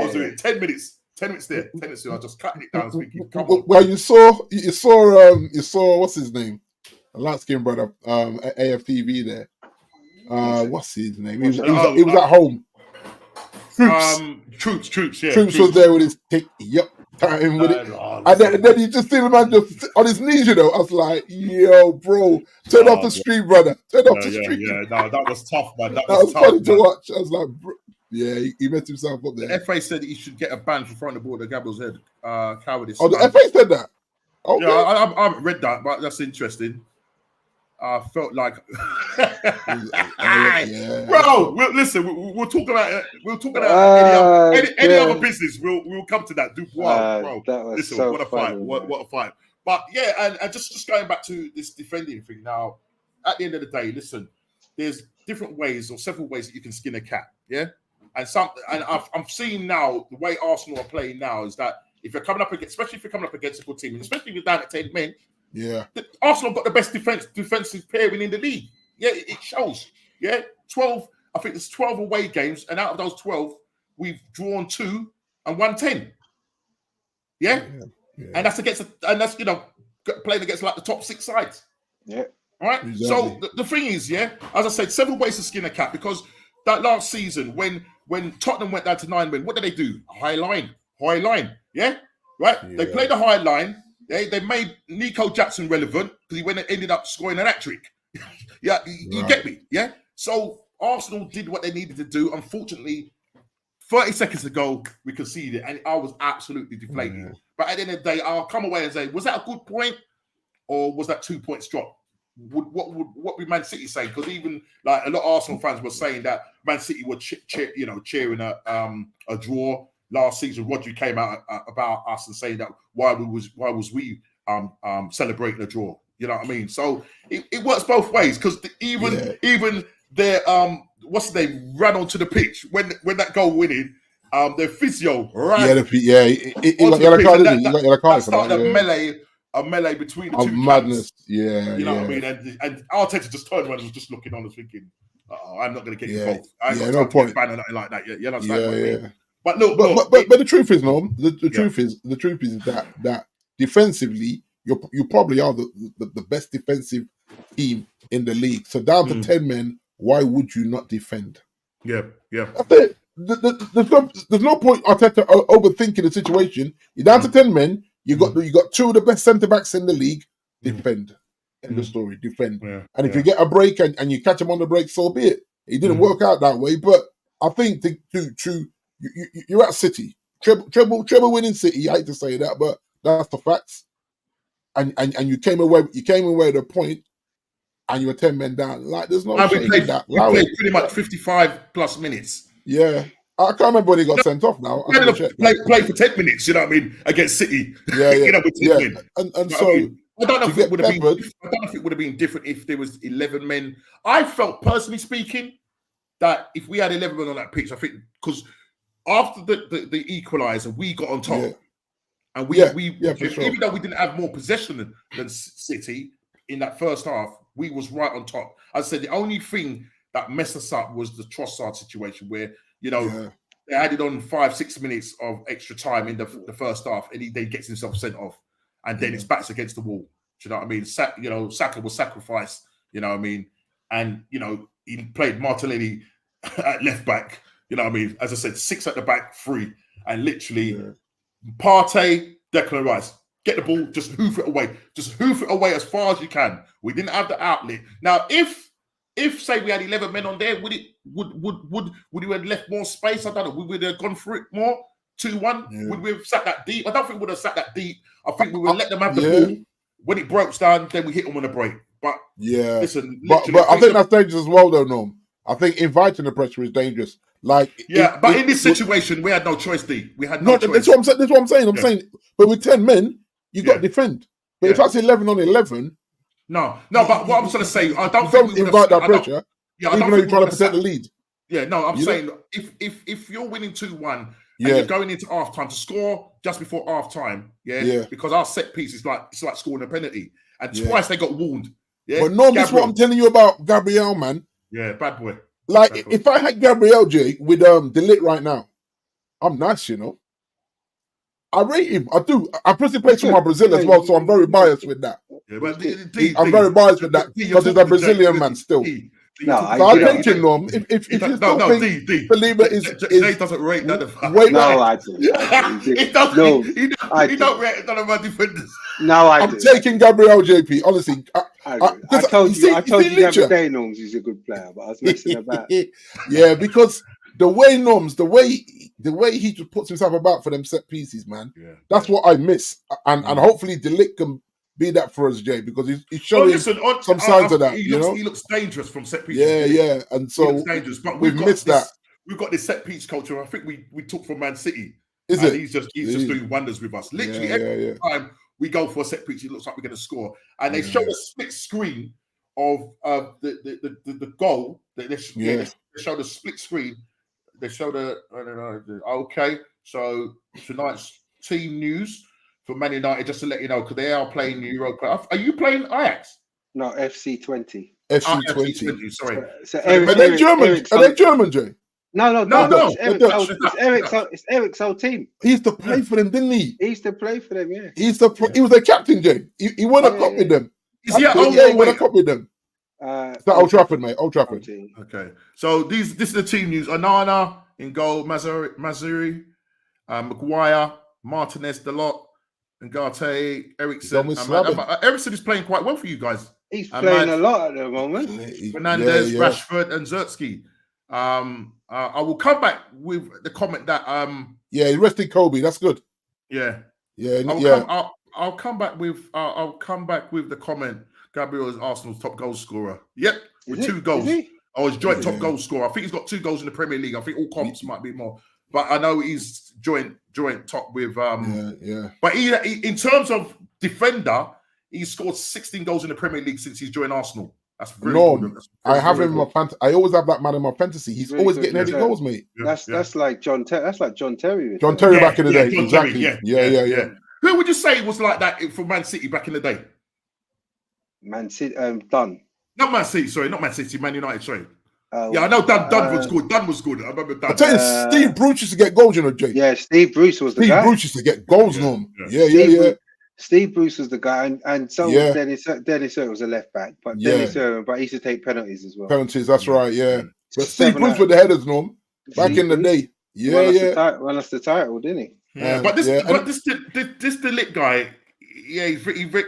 was doing 10 minutes. 10 minutes there. 10 minutes there. I was just cutting it down. Thinking, come on. Well, you saw what's his name? A light skinned brother, at AFTV there. What's his name? He was at home. Troops. Troops was there with his time with it. And then you just see the man just on his knees, I was like, yo, bro, turn off the stream, brother. Turn off the stream. No, that was tough, man. That was tough, funny to watch. I was like, bro. Yeah, he messed himself up there. The FA said he should get a ban for throwing the ball at Gabriel's head. Cowardice. Oh, the FA said that? Okay. Yeah, I haven't read that, but that's interesting. I felt like, bro. We'll talk about any other business. We'll come to that. Bro. Listen, so what a fight! What a fight! But yeah, and just going back to this defending thing. Now, at the end of the day, listen, there's different ways or several ways that you can skin a cat. Yeah, and I'm seeing now the way Arsenal are playing now is that if you're coming up against, especially if you're coming up against a good team, and especially if you're down at 10 men. Yeah, Arsenal got the best defensive pairing in the league. Yeah, it shows. Yeah, 12. I think there's 12 away games, and out of those 12, we've drawn 2 and won 10. Yeah, and that's playing against like the top 6 sides. Yeah, All right. Exactly. So the thing is, yeah, as I said, 7 ways to skin a cat, because that last season when Tottenham went down to 9 men, what did they do? High line. Yeah. Right. Yeah. They played the high line. They made Nico Jackson relevant because he ended up scoring an hat-trick. Yeah, you get me. Yeah. So Arsenal did what they needed to do. Unfortunately, 30 seconds ago, we conceded, and I was absolutely deflated. Yeah. But at the end of the day, I'll come away and say, was that a good point, or was that 2 points drop? What would Man City say? Because even like a lot of Arsenal fans were saying that Man City were cheering a draw last season. Rodri came out about us and saying that why was we celebrating a draw? You know what I mean? So it works both ways, because even their they ran onto the pitch when that goal winning, their physio he got yellow card, didn't he? He got yellow card for that. Started a melee between the two madness. camps. Yeah, you know what I mean? And Arteta just turned around and was just looking on and thinking, I'm not going to get involved. I ain't got no time point. to get banned or nothing like that. You understand what I mean? But but the truth is, Norm, the truth is that defensively, you probably are the best defensive team in the league. So down to 10 men, why would you not defend? Yeah. That's it. There's no point Arteta overthinking the situation. You're down to 10 men. You got 2 of the best centre backs in the league. Defend. End of story. Defend. Yeah. And if you get a break and you catch him on the break, so be it. It didn't work out that way, but I think you're at City, treble winning City. I hate to say that, but that's the facts. And you came away with a point, and you were 10 men down. Like, there's no shame in that. We played pretty much 55 plus minutes. Yeah. I can't remember when he got sent off now. Play for 10 minutes, you know what I mean, against City. Yeah. And so I don't know if it would have been different if there was 11 men. I felt, personally speaking, that if we had 11 men on that pitch, I think, because after the equaliser, we got on top. And even though we didn't have more possession than City in that first half, we was right on top. As I said, the only thing that messed us up was the Trossard situation where, they added on 5-6 minutes of extra time in the first half, and he then gets himself sent off. And then it's backs against the wall. Do you know what I mean? Saka was sacrificed, you know what I mean? And, he played Martinelli at left back, you know what I mean? As I said, 6 at the back, 3. And literally, Partey, Declan Rice, get the ball, just hoof it away. Just hoof it away as far as you can. We didn't have the outlet. Now, if say we had 11 men on there, would we have left more space? I don't know. Would we have gone for it more? 2-1? Yeah. Would we have sat that deep? I don't think we would have sat that deep. I think we would let them have the ball. When it breaks down, then we hit them on the break. But listen, but I think that's dangerous as well, though, Norm. I think inviting the pressure is dangerous. Like, in this situation, we had no choice, D. We had no choice. That's what I'm saying. I'm saying, but with 10 men, you got to defend. But if that's 11 on 11. No, but what I'm trying to say, I don't think we invite that pressure. Even though you're trying to protect the lead. Yeah, no, I'm saying if you're winning 2-1 and you're going into half time to score just before half time, because our set piece is like scoring a penalty, and twice they got warned. Yeah, but no, that's what I'm telling you about Gabriel, man. Yeah, bad boy. Like, if I had Gabriel J with Delit right now, I'm nice, I rate him. I do. I personally play for my Brazil as well, so I'm very biased with that. Yeah, but I'm very biased with that because he's a Brazilian man still. I'll take him, Norm. If you think Believer is Jay doesn't rate none of us. I do. He don't rate none of our defenders. No, I'm taking Gabriel JP. Honestly, I told you the other day, Norms is a good player, but I was messing about. Yeah, because the way Norms, the way he just puts himself about for them set pieces, man. That's what I miss, and hopefully Delict can be that for us, Jay, because he's showing some signs of that. He looks dangerous from set pieces. Yeah, and so he looks dangerous. But we've missed that. We've got this set piece culture. I think we took from Man City. Is it? He's just doing wonders with us. Literally every time we go for a set piece, it looks like we're going to score. And they show a split screen of the goal. They show the split screen. They show okay. So tonight's team news for Man United, just to let you know, because they are playing Europa. Are you playing Ajax? No, FC20. FC20. Sorry. So are they German, Jay? No. It's Eric's old team. He used to play for them, didn't he? He used to play for them, yeah. He was their captain, Jay. He won a cup with them. Is he at Yeah, home yeah, or when I away? copied them. It's at Old Trafford, mate. Old Trafford. Okay. So this is the team news. Onana in goal, Mazuri, Maguire, Martinez, Delot, Ngate, Ericsson. Ericsson is playing quite well for you guys. He's playing a lot at the moment. Fernandez, Rashford, and Zertsky. I will come back with the comment that he rested Kobe. That's good. Yeah. I'll come back with the comment. Gabriel is Arsenal's top goal scorer. Yep, with 2 goals. Oh, he's joint top goal scorer. I think he's got 2 goals in the Premier League. I think all comps might be more, but I know he's joint top with. But he in terms of defender, he's scored 16 goals in the Premier League since he's joined Arsenal. That's very good. I have him in my fantasy. I always have that man in my fantasy. He's really always getting heavy goals, mate. That's like John Terry. That's like John Terry. John Terry back in the day. Exactly. Yeah. Who would you say was like that for Man City back in the day? Man City, Dunn. Not Man City, sorry, not Man City, Man United, sorry. I know Dunn was good. Dunn was good. I remember Dunn. I tell you, Steve Bruce used to get goals, you know, Jake. Yeah, Steve Bruce was the guy. Steve Bruce used to get goals, Norm. Steve Bruce was the guy, and so was Dennis Irwin was a left back, but Dennis Irwin, but he used to take penalties as well. Penalties, that's right, yeah. But Steve Bruce with the headers, Norm, back in the day. Won us the title, didn't he? Yeah, but this the lit guy, he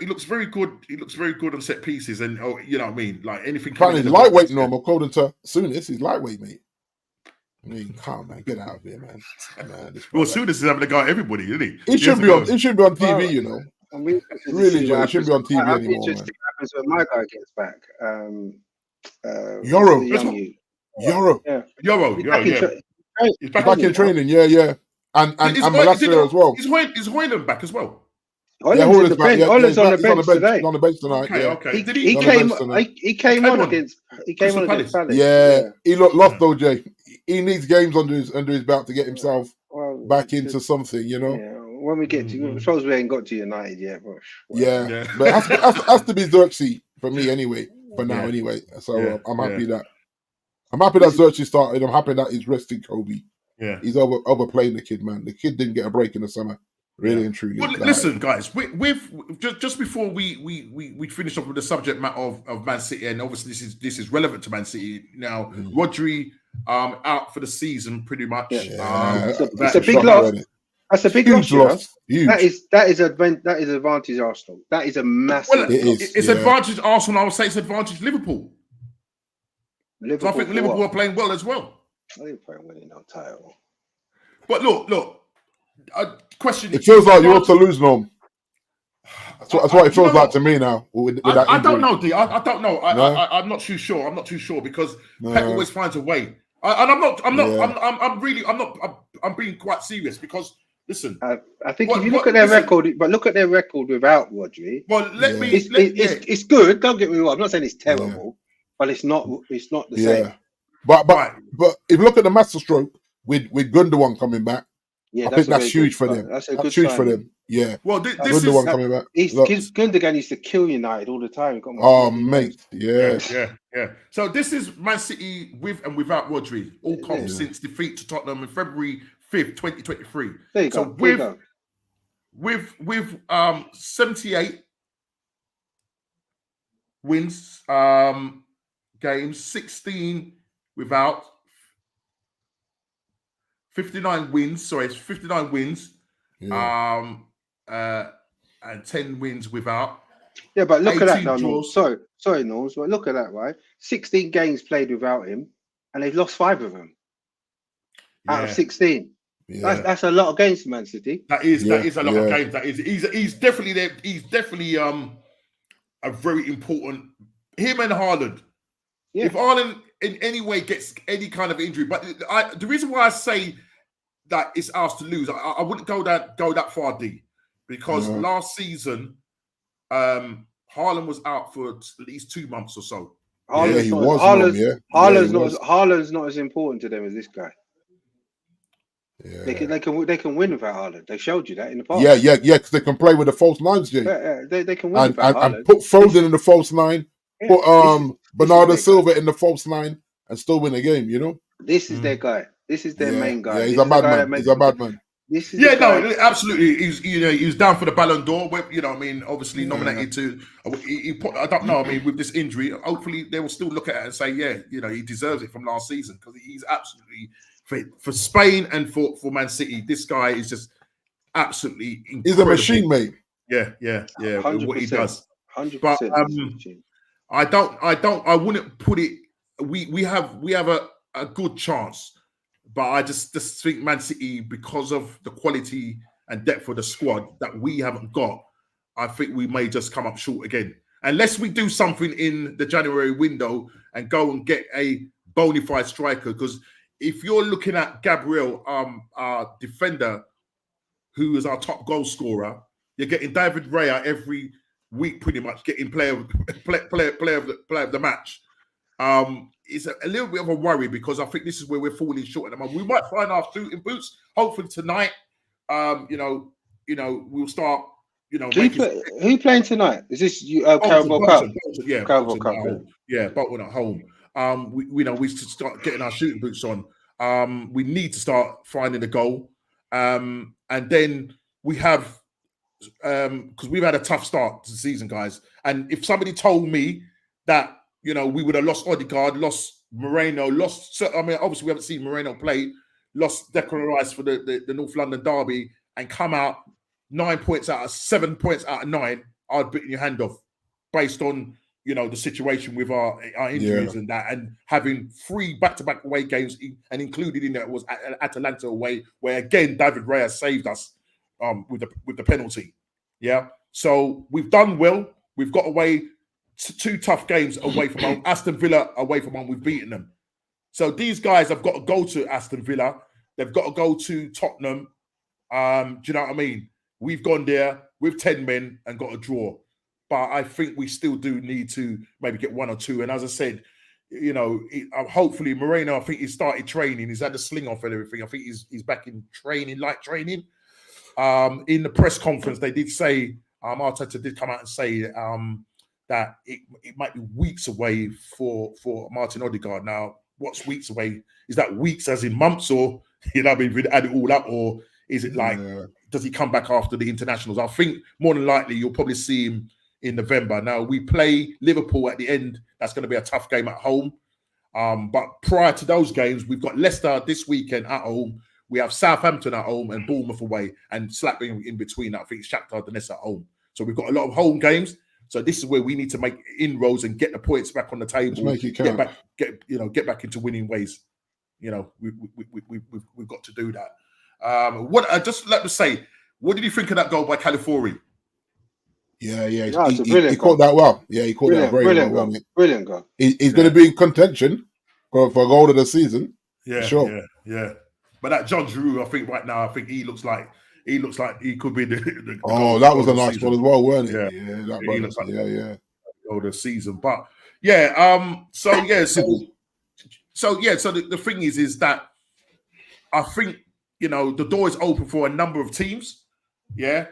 looks very good. He looks very good on set pieces, and you know what I mean, like anything. Apparently, he's lightweight, Norm. According to Souness, he's lightweight, mate. I mean, come on, man, get out of here, man. Well, Souness is having a go at everybody, isn't he? He should be on TV, you know. Really, he shouldn't be on TV anymore. What happens when my guy gets back? Yoro. He's back in training. Yeah. And Malacia as well. Is Hoyland back as well? Hoyland's on the bench today. He's on the bench tonight. Okay. He came on against Palace. Yeah, he looked lost though, Jay. He needs games under his belt to get himself back into something, you know. Yeah. When we get to, I suppose we ain't got to United yet, but but it has to be Xerxes for me anyway. For now, anyway. So I'm happy that Xerxes started. I'm happy that he's resting Kobe. Yeah, he's overplaying the kid, man. The kid didn't get a break in the summer, really and truly. Well, listen, guys, with just before we finish off with the subject matter of Man City, and obviously this is relevant to Man City now. Rodri out for the season, pretty much. It's a big loss. That's a big loss. That is advantage Arsenal. That is a massive. Well, it's advantage Arsenal. I would say it's advantage Liverpool. So I think Liverpool are playing well as well. They're playing well in our title. But look. A question. It feels like you want to lose, Norm. That's what it feels like to me now. I don't know, D. I don't know. I'm not too sure. I'm not too sure because Pep always finds a way. I'm being quite serious because listen. I think if you look at their record, but look at their record without Rodri. Well, it's good. Don't get me wrong. I'm not saying it's terrible, but it's not the same. But if you look at the masterstroke with Gundogan coming back, I think that's huge for them. That's huge for them. Yeah. Well, this Gundogan coming back. Gundogan used to kill United all the time. Mate. Yeah. So this is Man City with and without Rodri, all comps since defeat to Tottenham in February 5th, 2023. There you go. With 78 wins, games, 16 without, 59 wins. Sorry, it's 59 wins. And 10 wins without. Yeah, but look at that now, Norms. Sorry, Norms, but look at that, right? 16 games played without him, and they've lost 5 of them out of 16. Yeah. That's a lot of games for Man City. That is a lot of games. That is he's definitely there. He's definitely a very important. Him and Haaland. Yeah. If Haaland in any way gets any kind of injury, but the reason why I say that it's ours to lose, I wouldn't go that far, D, because last season, Haaland was out for at least 2 months or so. Haaland's not as important to them as this guy. Yeah. They can win without Haaland. They showed you that in the past. Yeah, because they can play with the false nines, Jay. They can win without Haaland. And put Foden in the false nine, put Bernardo Silva in the false nine, and still win a game. You know. This is their guy. This is their main guy. Yeah, he's a bad man. This is absolutely. He was down for the Ballon d'Or. Obviously nominated to. I don't know. I mean, with this injury, hopefully they will still look at it and say, he deserves it from last season because he's absolutely fit for Spain and for Man City. This guy is just absolutely incredible. He's a machine, mate. Yeah. 100%, what he does. 100%. But I wouldn't put it. We have a good chance. But I just think Man City, because of the quality and depth of the squad that we haven't got, I think we may just come up short again. Unless we do something in the January window and go and get a bona fide striker. Because if you're looking at Gabriel, our defender, who is our top goal scorer, you're getting David Raya every week pretty much, getting player of the match. It's a little bit of a worry because I think this is where we're falling short at the moment. We might find our shooting boots. Hopefully tonight, we'll start. Who playing tonight? Is this Carabao Cup? Yeah, Carabao Cup. Bolton at home. We should start getting our shooting boots on. We need to start finding a goal, and then we have because we've had a tough start to the season, guys. And if somebody told me that. We would have lost Odegaard, lost Moreno, obviously we haven't seen Moreno play, lost Declan Rice for the North London derby and come out 7 points out of 9, I'd bitten your hand off based on, the situation with our injuries and that, and having 3 back-to-back away games and included in that was Atalanta away, where again, David Raya saved us with the penalty. Yeah. So we've done well. We've got away 2 tough games away from home. Aston Villa away from home, we've beaten them. So these guys have got to go to Aston Villa. They've got to go to Tottenham. Do you know what I mean? We've gone there with 10 men and got a draw. But I think we still do need to maybe get 1 or 2. And as I said, hopefully Moreno, I think he started training. He's had the sling off and everything. I think he's back in training, light training. In the press conference, they did say, Arteta did come out and say, that it might be weeks away for Martin Odegaard. Now, what's weeks away? Is that weeks as in months, or if we add it all up, or is it like does he come back after the internationals? I think more than likely you'll probably see him in November. Now we play Liverpool at the end. That's going to be a tough game at home. But prior to those games, we've got Leicester this weekend at home. We have Southampton at home and Bournemouth away, and slapping in between that, I think Shakhtar Donetsk at home. So we've got a lot of home games. So this is where we need to make inroads and get the points back on the table. Make it count. Get back into winning ways. We've got to do that. Just let me say, what did you think of that goal by Califuori? Yeah. He caught that well. Yeah, he caught that very well. Brilliant goal. He's going to be in contention for a goal of the season. Yeah, sure. Yeah. But that John Giroud, I think right now, he looks like he could be the that was a nice one as well, weren't it? Yeah, he looks like goal of the season. But so the thing is that I think the door is open for a number of teams. Yeah.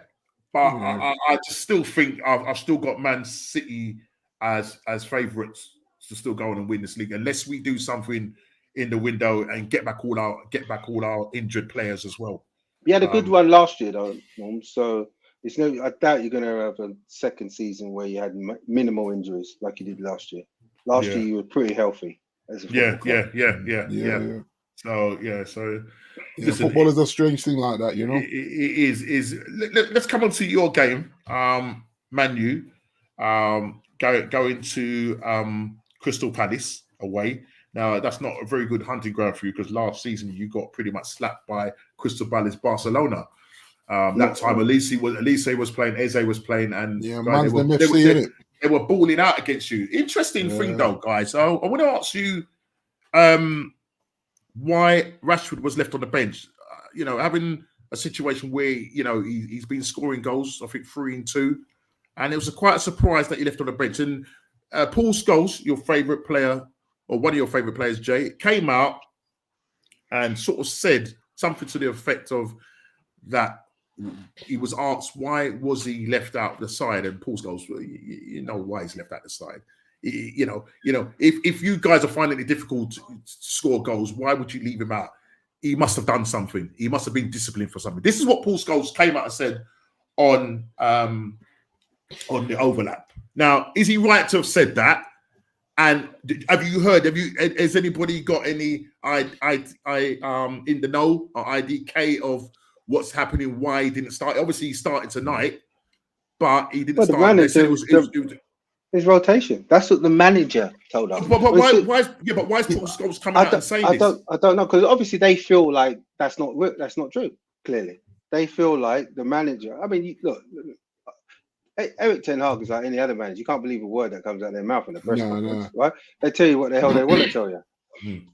But I just still think I've still got Man City as favourites to still go on and win this league, unless we do something in the window and get back all our injured players as well. We had a good one last year, though, Norm. So I doubt you're going to have a second season where you had minimal injuries like you did last year. Last year you were pretty healthy. As a yeah. So football is a strange thing like that, It is. Let's come on to your game, Man U, going to Crystal Palace away. Now, that's not a very good hunting ground for you because last season you got pretty much slapped by Crystal Palace Barcelona. That time, Elise was playing, Eze was playing, and they were balling out against you. Interesting thing, though, guys. So I want to ask you why Rashford was left on the bench. Having a situation where he's been scoring goals, I think 3 and 2, and it was quite a surprise that he left on the bench. And Paul Scholes, your favourite player, or one of your favourite players, Jay, came out and sort of said something to the effect of that he was asked why was he left out the side, and Paul Scholes, you know why he's left out the side. If you guys are finding it difficult to score goals, why would you leave him out? he must have done something. He must have been disciplined for something. This is what Paul Scholes came out and said on the overlap. Now, is he right to have said that? And have you heard? Has anybody got any in the know or IDK of what's happening? Why he didn't start? Obviously, he started tonight, but he didn't start. The manager, his rotation. That's what the manager told us. But why is Paul Scholes coming out and saying this? I don't know, because obviously they feel like that's not true. Clearly, they feel like the manager. I mean, look. Eric Ten Hag is like any other manager. You can't believe a word that comes out of their mouth in the press conference, right? They tell you what the hell they want to tell you.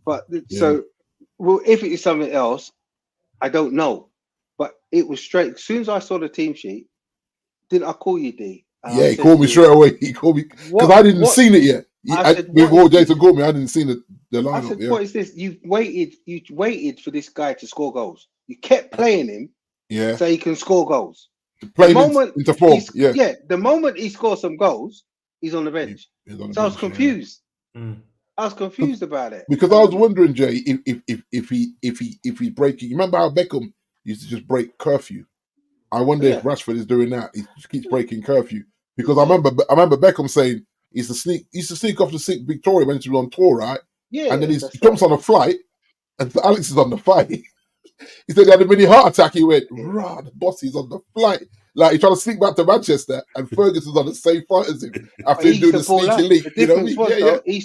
But so, well, if it is something else, I don't know. But it was straight. As soon as I saw the team sheet, didn't I call you, D? Yeah, he called me straight away. He called me because I didn't seen it yet. Before Jason called me, I didn't see the lineup. I said, "What is this? You waited for this guy to score goals. You kept playing him, so he can score goals." The moment he scores some goals, he's on the bench. So I was confused. I was confused about it because I was wondering, Jay, if he's breaking. You remember how Beckham used to just break curfew? I wonder if Rashford is doing that. He just keeps breaking curfew because I remember Beckham saying he used to sneak off to see Victoria when she was on tour, right? Yeah, and then he jumps on a flight, and Alex is on the flight. He said he had a mini heart attack. He went, rah, the boss is on the flight. Like, he's trying to sneak back to Manchester, and Ferguson's on the same flight as him after him doing the sneaky leak. You know what I mean?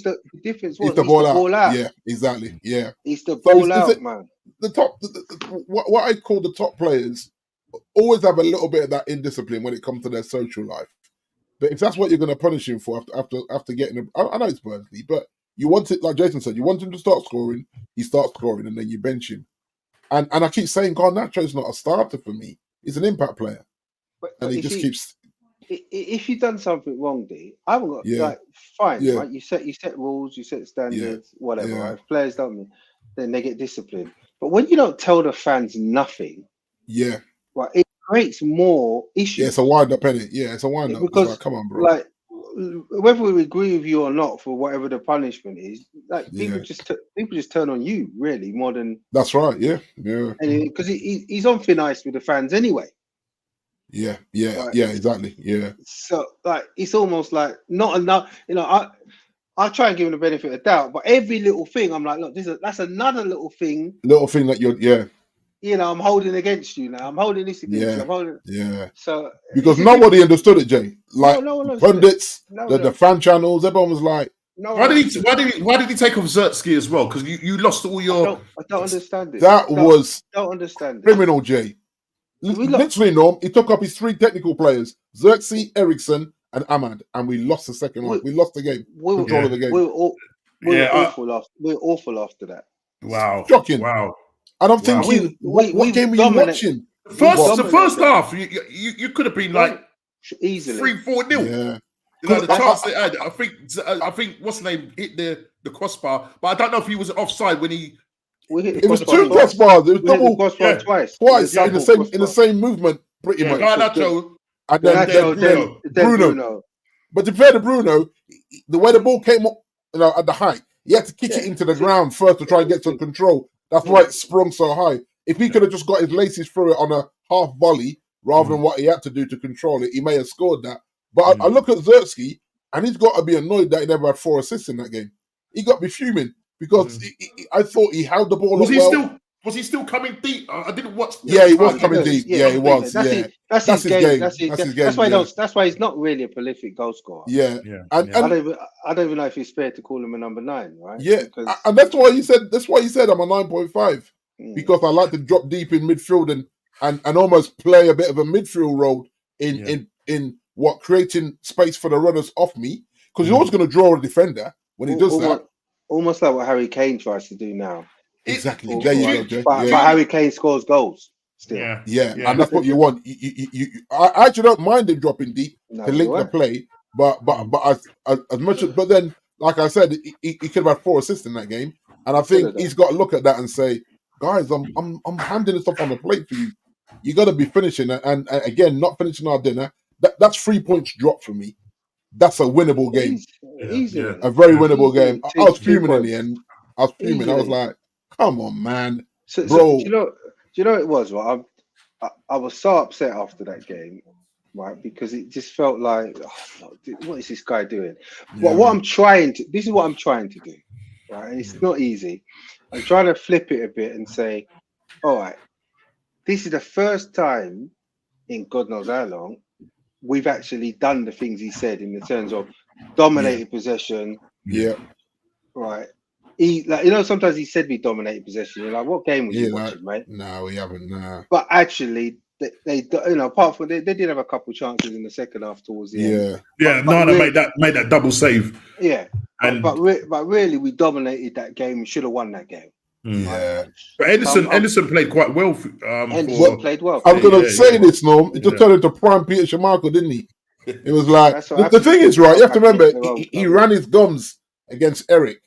The difference was, he's the ball out. Yeah, exactly. Yeah. He's the ball out, man. What I call the top players always have a little bit of that indiscipline when it comes to their social life. But if that's what you're going to punish him for after getting him, I know it's Burnley, but you want it, like Jason said, you want him to start scoring, he starts scoring, and then you bench him. And I keep saying Garnacho's not a starter for me. He's an impact player. And he just keeps... If you've done something wrong, D, I haven't got... Like, fine, right? You set rules, you set standards, whatever, right? If players don't, then they get disciplined. But when you don't tell the fans nothing... Right, it creates more issues. Yeah, it's a wind-up, isn't it? Yeah, it's a wind-up. Because, like, come on, bro. Like, whether we agree with you or not for whatever the punishment is, like people just turn on you really more than. That's right. Yeah. Because he's on thin ice with the fans anyway. Yeah. Exactly. Yeah. So like it's almost like not enough. You know, I try and give him the benefit of doubt, but every little thing I'm like, look, that's another little thing. Little thing that you're. You know, I'm holding against you now. I'm holding this against you. I'm holding... So because nobody understood it, Jay. Like pundits, the fan channels, everyone was like, why did he take off Zertsky as well? Because you lost all your. I don't understand it. Don't understand it. Criminal, Jay. Literally, Norm. He took up his 3 technical players: Zertsky, Eriksson, and Ahmad, and we lost the second one. We lost the game. Control of the game. We're awful after that. Wow. Shocking. Wow. And I'm thinking, what game were you watching? The first half, you could have been like easily 3-4-0. Yeah. You know, the chance they had. I think what's the name hit the crossbar, but I don't know if he was offside when he. It was 2 crossbars. It was double crossbar twice in the same movement, pretty much. Garnacho and then Bruno. But to play to Bruno, the way the ball came up, at the height, he had to kick it into the ground first to try and get some control. That's why it sprung so high. If he could have just got his laces through it on a half volley rather than what he had to do to control it, he may have scored that. But I look at Zertsky, and he's got to be annoyed that he never had 4 assists in that game. He got to be fuming because I thought he held the ball up well. Was he still coming deep? I didn't watch. Yeah, he was coming deep. Yeah, he was. That's his game. That's his game. That's why he's not really a prolific goal scorer. Yeah. And I don't even know if it's fair to call him a number 9, right? Yeah, and that's why he said I'm a 9.5 because I like to drop deep in midfield and almost play a bit of a midfield role in what creating space for the runners off me because he's always going to draw a defender when he does that. Almost like what Harry Kane tries to do now. Exactly. There you go, Jay. But Harry Kane scores goals still. Yeah. And that's what you want. I actually don't mind him dropping deep to link the play, but as much as, but then, like I said, he could have had 4 assists in that game, and I think he's got to look at that and say, guys, I'm handing this stuff on the plate for you. You got to be finishing, and again, not finishing our dinner. That's 3 points drop for me. That's a winnable game. Easy. A very winnable game. I was fuming in the end. I was fuming. I was like, come on, man. So bro. do you know what it was? Right? I was so upset after that game, right? Because it just felt like, oh, what is this guy doing? Yeah, What I'm trying to, this is what I'm trying to do, right? And it's not easy. I'm trying to flip it a bit and say, all right, this is the first time in God knows how long we've actually done the things he said in the terms of dominated possession. Yeah. Right. Sometimes he said we dominated possession. You're like, what game was you watching, mate? No, we haven't. Nah. But actually, they apart from they did have a couple chances in the second half towards the end. Yeah, Nana made that double save. Yeah, but really, we dominated that game. We should have won that game. Yeah, but Edison played quite well. Edison played well. I was going to say this, Norm. He just turned into prime Peter Schmeichel, didn't he? It was like the thing is, right? You have to remember, he ran his gums against Eric,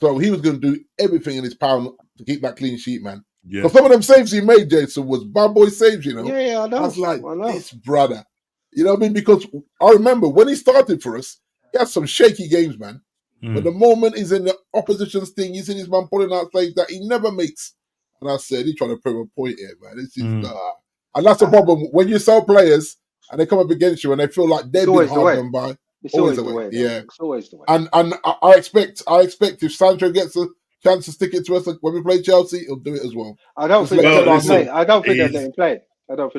so he was going to do everything in his power to keep that clean sheet, man. Yeah. But some of them saves he made, Jason, was bad boy saves, you know. Yeah, I know. I was like, this brother, you know what I mean? Because I remember when he started for us, he had some shaky games, man. But the moment he's in the opposition's thing, you see this man pulling out saves that he never makes. And I said, he's trying to prove a point here, man. This is and that's the problem. When you sell players and they come up against you and they feel like they've been hard done by, it's always the way. Yeah. It's always the way. And I expect if Sancho gets a chance to stick it to us when we play Chelsea, he'll do it as well. I don't think they'll let him play. I don't think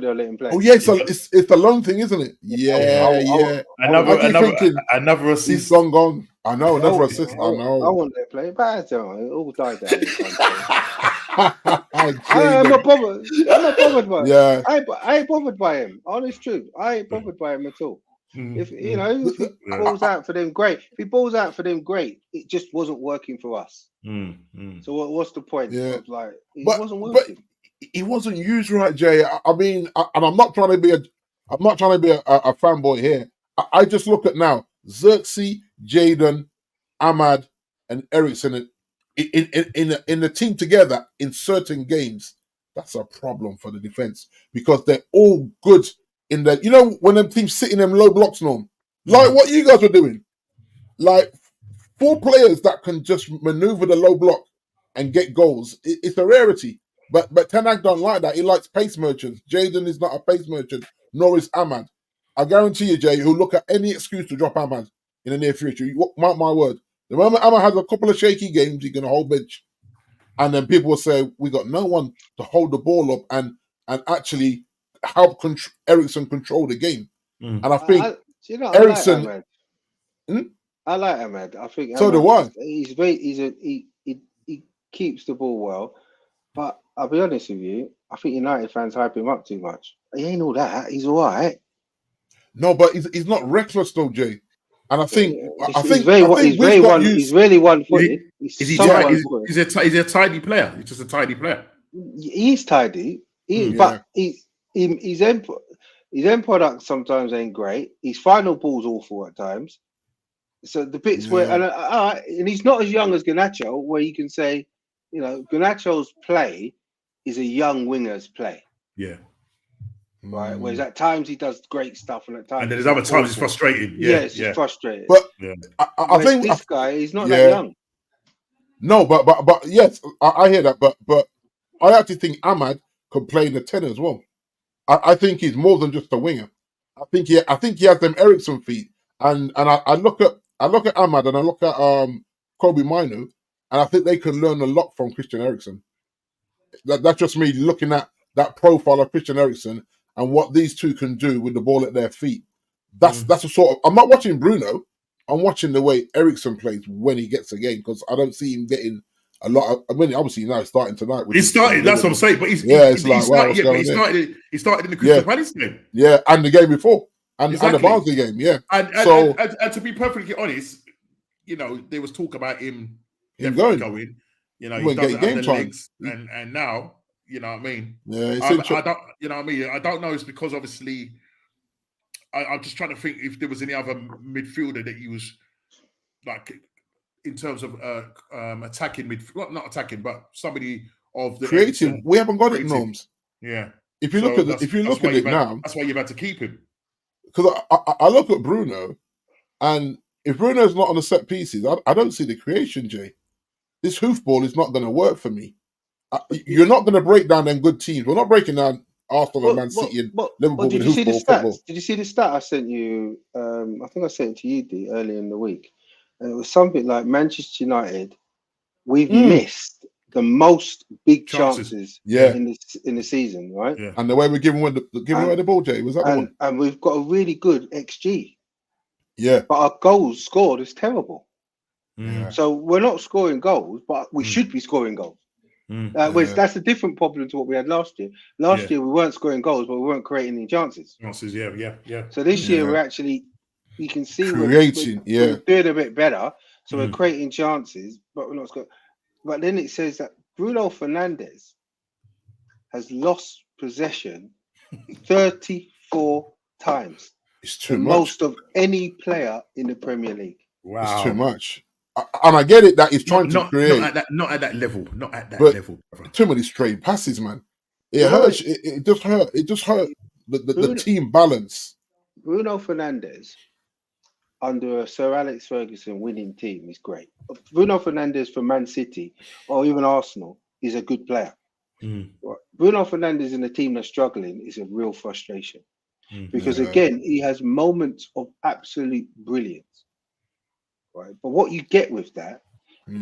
they'll let him play. Oh yeah, so it's the long thing, isn't it? Yeah. Another assist. He's gone. I know, another assist. I know. I want to play, but it all died down. I'm not bothered. By him. Yeah. I ain't bothered by him. Honest truth, I ain't bothered by him at all. If he balls out for them, great. If he balls out for them, great. It just wasn't working for us. So what's the point? Yeah. Like it wasn't working. But he wasn't used right, Jay. I mean, and I'm not trying to be a fanboy here. I just look at now Xerxes, Jadon, Ahmad, and Ericsson in the team together in certain games. That's a problem for the defense because they're all good in the. You know when them teams sit in them low blocks, Norm, like what you guys were doing, like 4 players that can just maneuver the low block and get goals. It's a rarity. But Ten Hag don't like that. He likes pace merchants. Jadon is not a pace merchant, nor is Ahmad. I guarantee you, Jay, he'll look at any excuse to drop Ahmad in the near future. Mark my word. The moment Ahmad has a couple of shaky games, he's going to hold bench. And then people will say, we got no one to hold the ball up and actually help Ericsson control the game. And I think Ericsson... I like Ahmad. I think so do I. He keeps the ball well. But I'll be honest with you, I think United fans hype him up too much. He ain't all that. He's all right. No, but he's not reckless though, Jay. And I think he's really one-footed. He's a tidy player. He's just a tidy player. He's tidy. But his end product sometimes ain't great. His final ball's awful at times. So the bits where and he's not as young as Garnacho, where you can say, you know, Garnacho's play is a young winger's play. Yeah. Right. Whereas at times he does great stuff, and at times, and then there's other times he's frustrating. Yes, he's frustrated. But I think this guy, he's not that young. No, but yes, I hear that. But I actually think Ahmad could play in the 10 as well. I think he's more than just a winger. I think he has them Ericsson feet, and I look at Ahmad and I look at Kobe Minu. And I think they can learn a lot from Christian Eriksen. That's just me looking at that profile of Christian Eriksen and what these two can do with the ball at their feet. That's a sort of. I'm not watching Bruno. I'm watching the way Eriksen plays when he gets a game because I don't see him getting a lot of. I mean, obviously now he's starting tonight. He started. That's what I'm saying. But he started in the Crystal Palace game. Yeah, and the game before, and the Barnsley game. Yeah, and to be perfectly honest, you know, there was talk about him going. You know, he doesn't have the legs, and now, you know what I mean? Yeah, I don't, you know what I mean? I don't know. It's because obviously, I'm just trying to think if there was any other midfielder that he was like in terms of attacking midfield, not attacking, but somebody of the creative. We haven't got it, Norms. Yeah. If you look at it now, that's why you've had to keep him. Because I look at Bruno, and if Bruno's not on the set pieces, I don't see the creation, Jay. This hoofball is not going to work for me. You're not going to break down them good teams. We're not breaking down Arsenal and Man City and Liverpool did with you see the hoofball stats? football. Did you see the stat I sent you? I think I sent it to you, D, earlier in the week. And it was something like Manchester United. We've missed the most big chances in the season, right? Yeah. And the way we're giving away the ball, Jay, was that the one? And we've got a really good XG. Yeah. But our goals scored is terrible. Yeah. So we're not scoring goals, but we should be scoring goals. That's a different problem to what we had last year. Last year we weren't scoring goals, but we weren't creating any chances. Yeah. So this year we're actually, you can see creating, we're doing a bit better. So we're creating chances, but we're not scoring. But then it says that Bruno Fernandes has lost possession 34 times. It's too much. Most of any player in the Premier League. Wow. It's too much. And I get it that he's trying to create. Not at that level. Not at that level. Brother. Too many straight passes, man. It hurts. It just hurt. It just hurt the team balance. Bruno Fernandes under a Sir Alex Ferguson winning team is great. Bruno Fernandes for Man City or even Arsenal is a good player. Bruno Fernandes in a team that's struggling is a real frustration. Because again, he has moments of absolute brilliance. Right. But what you get with that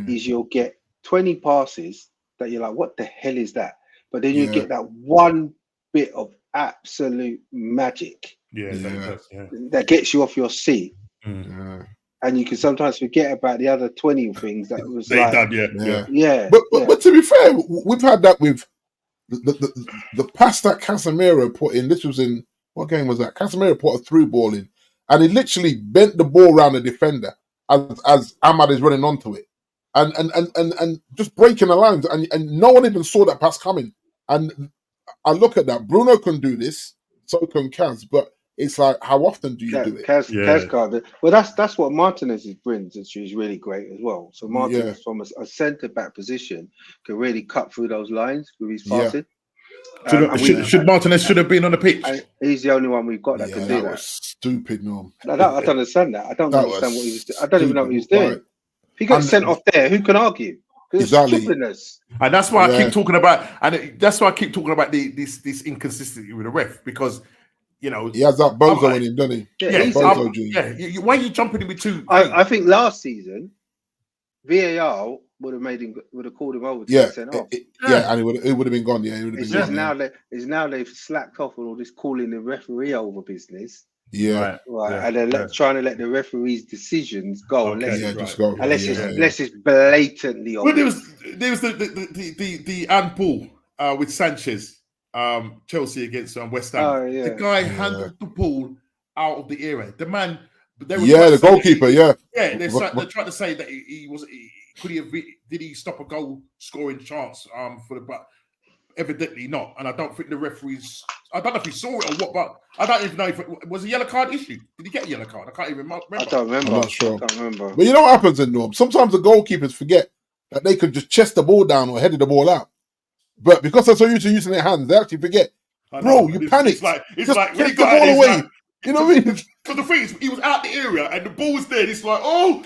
is you'll get 20 passes that you're like, what the hell is that? But then you get that one bit of absolute magic that gets you off your seat. And you can sometimes forget about the other 20 things that was But to be fair, we've had that with the pass that Casemiro put in. This was in, what game was that? Casemiro put a through ball in, and he literally bent the ball around the defender as Ahmad is running onto it, and just breaking the lines, and no one even saw that pass coming. And I look at that. Bruno can do this, so can Kaz, but it's like, how often do you do it? Kaz can't do it. Well, that's what Martinez brings, which is really great as well. So Martinez from a centre back position can really cut through those lines with his passing. Martinez should have been on the pitch. He's the only one we've got that can do that. Was stupid, Norm. I don't understand that. I don't understand what he was doing. I don't even know what he was doing. Right. If he got sent off there, who can argue? Exactly. And that's why I keep talking about, this inconsistency with the ref, because he has that bozo in him, doesn't he? Why are you jumping in with two? I think last season VAR would have called him over to get sent off. And it would have been gone. Yeah, it would have been gone. Now they've slacked off on all this calling the referee over business. Yeah, right. And they're trying to let the referee's decisions go. Unless it's blatantly obvious. Well, there was the handball with Sanchez, Chelsea against West Ham. The guy handled the ball out of the area. The man. The goalkeeper. They're trying to say that did he stop a goal scoring chance but evidently not. And I don't think the referees, I don't know if he saw it or what, but I don't even know if it was a yellow card issue. Did he get a yellow card? I can't even remember. I don't remember. I'm not sure. I can't remember. But you know what happens in Norm? Sometimes the goalkeepers forget that they could just chest the ball down or headed the ball out. But because they're so used to using their hands, they actually forget. Bro, you panicked. It's like when he got the ball away. You know what I mean? Because the thing is, he was out the area and the ball was there. It's like, oh,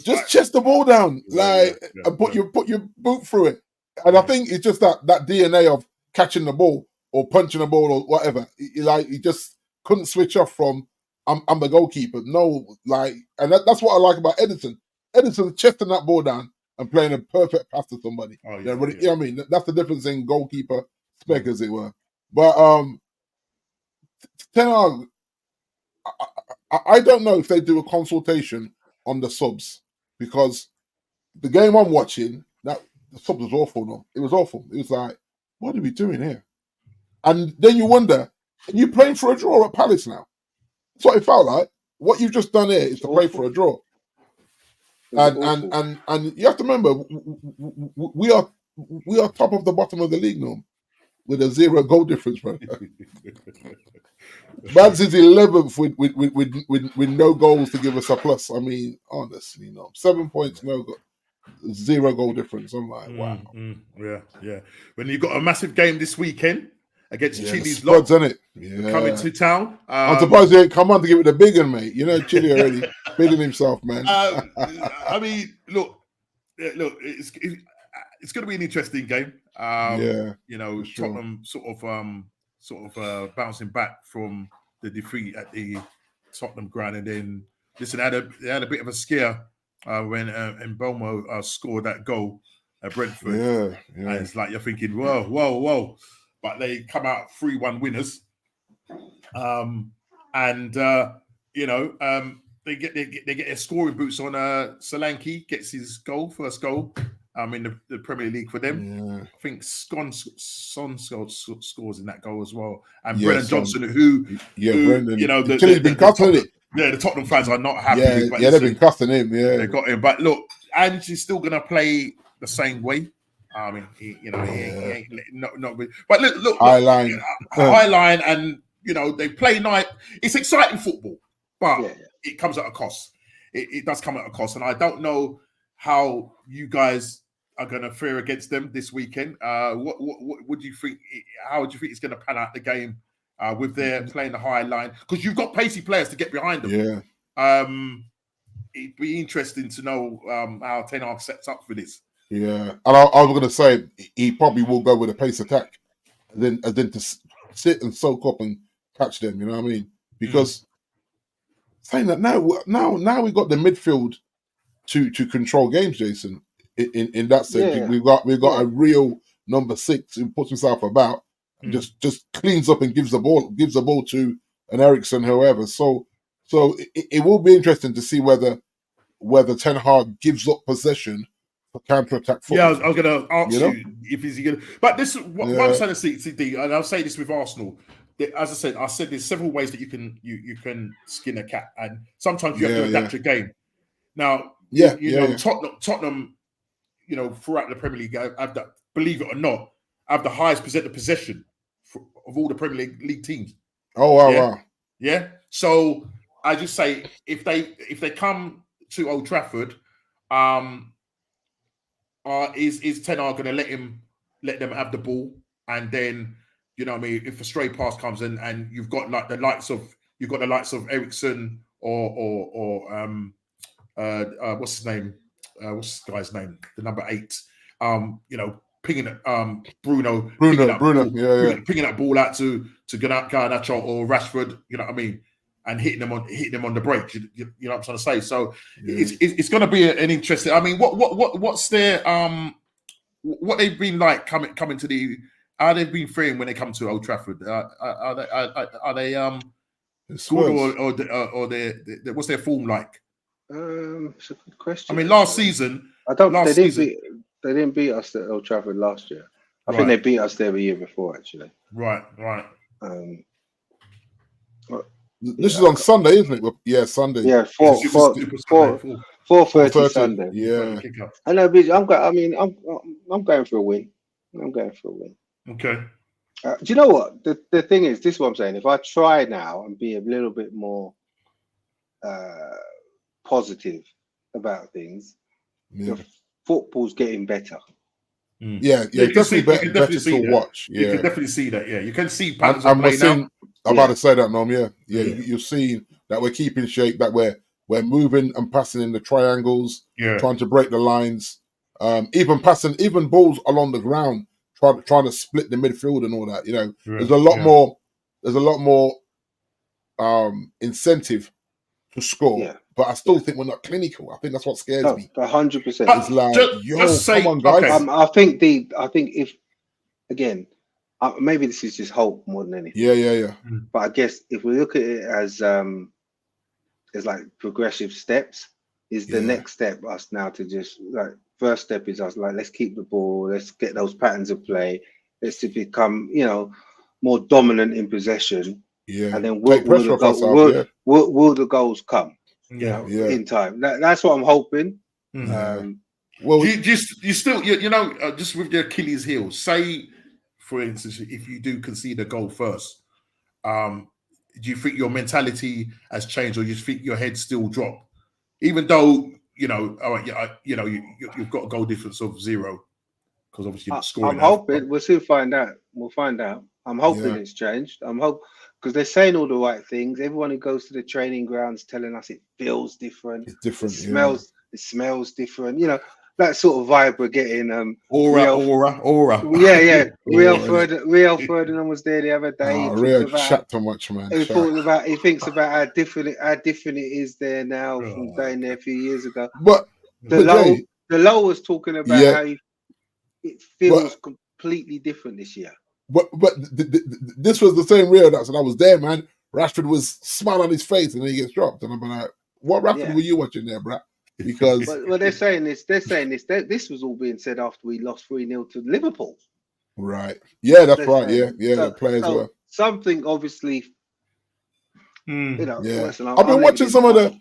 just chest the ball down, and put your boot through it. And I think it's just that DNA of catching the ball or punching the ball or whatever. He just couldn't switch off from I'm the goalkeeper. No, and that's what I like about Edison. Edison's chesting that ball down and playing a perfect pass to somebody. You know what I mean? That's the difference in goalkeeper spec, as it were. But Ten Hag, I don't know if they do a consultation on the subs, because the game I'm watching, that the subs was awful. No, it was awful. It was like, what are we doing here? And then you wonder, are you playing for a draw at Palace now? That's what it felt like. What you've just done here is to play for a draw. And you have to remember, we are top of the bottom of the league now, with a 0 goal difference, bro. Man City's 11th with no goals to give us a plus. I mean, honestly, 7 points, 0 goal difference. I'm like, wow. Yeah. When you got a massive game this weekend against Chile's lot, isn't it? Yeah. Coming to town. I'm surprised he ain't come on to give it the big one, mate. You know, Chile already bigging himself, man. I mean, look. it's going to be an interesting game. You know, sure. Tottenham sort of bouncing back from the defeat at the Tottenham ground, and then listen, they had a bit of a scare when Mbeumo scored that goal at Brentford. Yeah. And it's like you're thinking, whoa, but they come out 3-1 winners. You know, they get their scoring boots on. Solanke gets his first goal. In the Premier League for them. Yeah. I think Son scores in that goal as well, and Yeah, Brennan Son. Johnson, who Brendan. you know, He's been cussing it. Yeah, the Tottenham fans are not happy. Yeah, with, but they've been cussing him. Yeah, they got him. But look, Ange's still gonna play the same way. I mean, he ain't not. But look, high line, and you know they play night. It's exciting football, but it comes at a cost. It does come at a cost, and I don't know how you guys are going to fare against them this weekend. What would you think? How would you think it's going to pan out the game with their playing the high line? Because you've got pacey players to get behind them. Yeah. It'd be interesting to know how Ten Hag sets up for this. Yeah, and I was going to say he probably will go with a pace attack, and then to sit and soak up and catch them. You know what I mean? Because saying that now we've got the midfield to control games, Jason. In that sense, we've got a real number 6 who puts himself about, just cleans up and gives the ball to an Eriksen, whoever. So it will be interesting to see whether Ten Hag gives up possession for counter-attack football. Yeah, I was going to ask you if he's going to. But this is what I'm saying to CD, and I'll say this with Arsenal. As I said there's several ways that you can skin a cat, and sometimes you have to adapt your game. Now, Tottenham, you know, throughout the Premier League, have that, believe it or not, have the highest possession of all the Premier League teams. Oh wow, wow. Yeah. So I just say if they come to Old Trafford, is Ten Hag going to let them have the ball, and then you know what I mean, if a stray pass comes in and you've got like the likes of Eriksen or what's his name? What's this guy's name? The number 8. You know, pinging at Bruno, pinging that ball out to Garnacho or Rashford. You know what I mean? And hitting them on the break. You know what I'm trying to say. So it's going to be an interesting. I mean, what's their what they've been like coming to the. How they've been faring when they come to Old Trafford? Are they good or they what's their form like? It's a good question. I mean, last season, they didn't beat us at Old Trafford last year. I think they beat us there the year before, actually. Right. This is on Sunday, isn't it? Yeah, Sunday. Yeah, 4:30 Sunday. Yeah, I know. I'm going for a win. Okay. Do you know what the thing is? This is what I'm saying. If I try now and be a little bit more positive about things, the football's getting better. Yeah, definitely better to watch. Yeah, you can definitely see that. Yeah, you can see patterns and of play now. I'm about to say that, Nom. Yeah. You're seeing that we're keeping shape, that we're moving and passing in the triangles, trying to break the lines, even balls along the ground, trying to split the midfield and all that. You know, there's a lot more. There's a lot more incentive to score. Yeah. But I still think we're not clinical. I think that's what scares me. 100%. It's like, come on, guys. Okay. I think if again, maybe this is just hope more than anything. Yeah. But I guess if we look at it as like progressive steps, is the next step us now to just like first step is us like let's keep the ball, let's get those patterns of play, let's to become more dominant in possession. Yeah, and then will the goals come? In time. That's what I'm hoping. Well, you still just with the Achilles heel. Say, for instance, if you do concede a goal first, do you think your mentality has changed, or you think your head still drop, even though you've got a goal difference of 0? Because obviously you're not scoring. I'm hoping we'll soon find out. We'll find out. I'm hoping it's changed. Because they're saying all the right things. Everyone who goes to the training grounds telling us it feels different. It's different. It smells different. that sort of vibe we're getting. Aura. Yeah. Aura, Real Ferdinand was there the other day. Real chat too much, man. He thinks about how different it is there now from going there a few years ago. But the low was talking about how it feels completely different this year. But this was the same Rio that said I was there, man. Rashford was smile on his face and then he gets dropped. And I'm like, what Rashford were you watching there, bruh? Because they're saying this. This was all being said after we lost 3-0 to Liverpool. Right. Yeah, that's right. Yeah. The players were something obviously. Listen, I've been watching some of the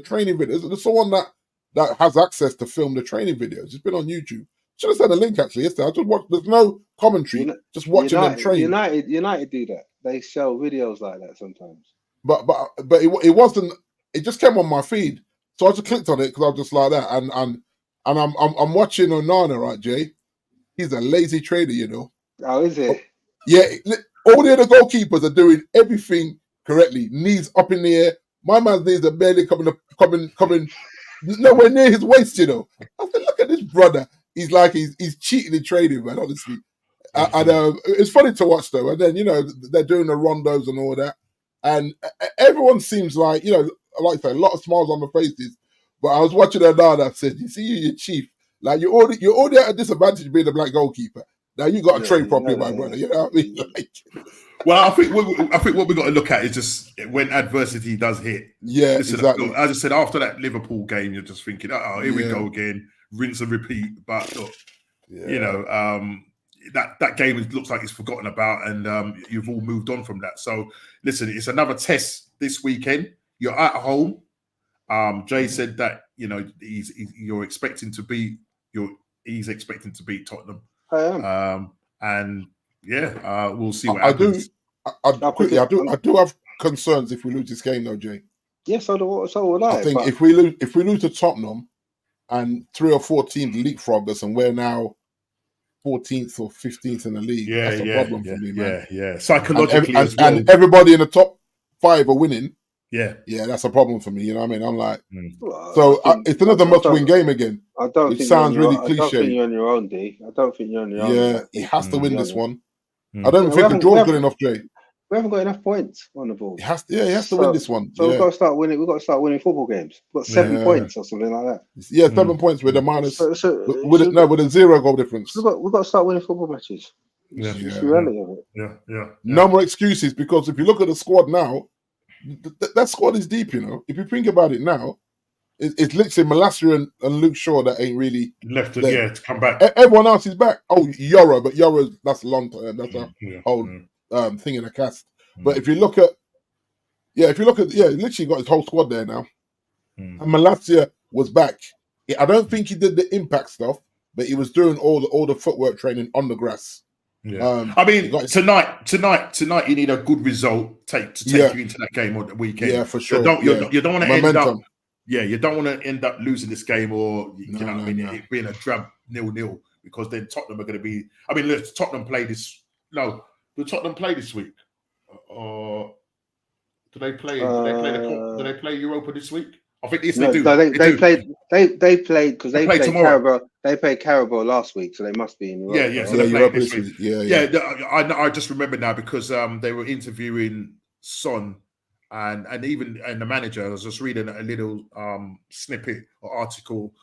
training videos. There's someone that has access to film the training videos. It's been on YouTube. Should have sent a link actually yesterday. I just watched. There's no commentary. Just watching them train. United do that. They show videos like that sometimes. But it wasn't. It just came on my feed, so I just clicked on it because I was just like that. And I'm watching Onana, right, Jay? He's a lazy trader, you know. Oh, is it? Yeah. All the other goalkeepers are doing everything correctly. Knees up in the air. My man's knees are barely coming nowhere near his waist, you know. I said, look at this brother. He's like he's cheating in trading, man. Honestly, and it's funny to watch though. And then they're doing the rondos and all that, and everyone seems like like I say, a lot of smiles on the faces. But I was watching Onana. I said, "You see, you're chief. Like you're already at a disadvantage being a black goalkeeper. Now you got to train properly, my brother. You know what I mean?" Like, well, I think what we got to look at is just when adversity does hit. Yeah, exactly. As I said, after that Liverpool game, you're just thinking, "Oh, here we go again, rinse and repeat." But look, that game looks like it's forgotten about, and you've all moved on from that. So, listen, it's another test this weekend. You're at home. Jay said that he's expecting to beat Tottenham. I am. And we'll see what happens. I do have concerns if we lose this game, though, Jay. Yes, so would I. I think if we lose to Tottenham and 3 or 4 teams leapfrog us, and we're now 14th or 15th in the league, that's a problem for me, man. Yeah. Psychologically as well. And everybody in the top 5 are winning. Yeah, that's a problem for me. You know what I mean? I'm like, it's another must-win game again. It sounds really cliche. I don't think you're on your own, D. I don't think you're on your own. Yeah, he has to win this one. I don't think the draw's good enough, Jay. We haven't got enough points on the board. He has to win this one. So we've got to start winning. We've got to start winning football games. We've got 7 points or something like that. Yeah, 7 points with a minus. With a 0 goal difference. We've got to start winning football matches. It's the reality of it. Yeah. No more excuses, because if you look at the squad now, that squad is deep. If you think about it now, it's literally Malacia and Luke Shaw that ain't really left to come back. Everyone else is back. Oh, Yoro, but Yoro, that's long term. That's a whole thing in the cast. But if you look at, literally got his whole squad there now. And Malacia was back. I don't think he did the impact stuff, but he was doing all the footwork training on the grass. Yeah, I mean, tonight, you need a good result to take you into that game on the weekend. Yeah, for sure. You don't want to end up. Yeah, you don't want to end up losing this game, or it being a drab 0-0, because then Tottenham are going to be. I mean, look, Tottenham play this. No, do Tottenham play this week? Or do they play? Do they play Europa this week? I think they do. No, they played. They played because they played tomorrow. Carabao. They played Carabao last week, so they must be in Europa. Yeah. So they're playing this week. I just remember now because they were interviewing Son and the manager. I was just reading a little snippet or article,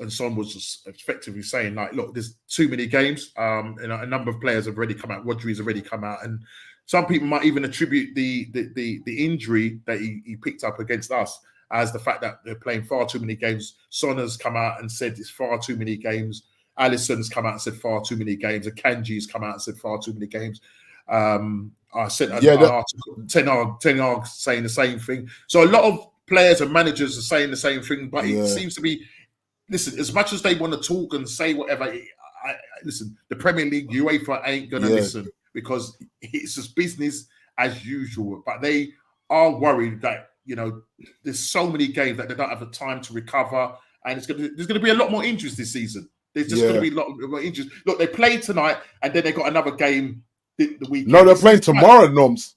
and Son was just effectively saying, like, look, there's too many games. And a number of players have already come out. Rodri's already come out, and some people might even attribute the injury that he picked up against us as the fact that they're playing far too many games. Son has come out and said it's far too many games. Alisson's come out and said far too many games. Akanji's come out and said far too many games. I sent an article, Ten Hag saying the same thing. So a lot of players and managers are saying the same thing, but it seems to be, listen, as much as they want to talk and say whatever, listen, the Premier League, UEFA ain't going to listen, because it's just business as usual. But they are worried that, there's so many games that they don't have the time to recover, and there's going to be a lot more injuries this season. There's just going to be a lot more injuries. Look, they played tonight, and then they got another game the weekend. No, they're playing tomorrow, Noms.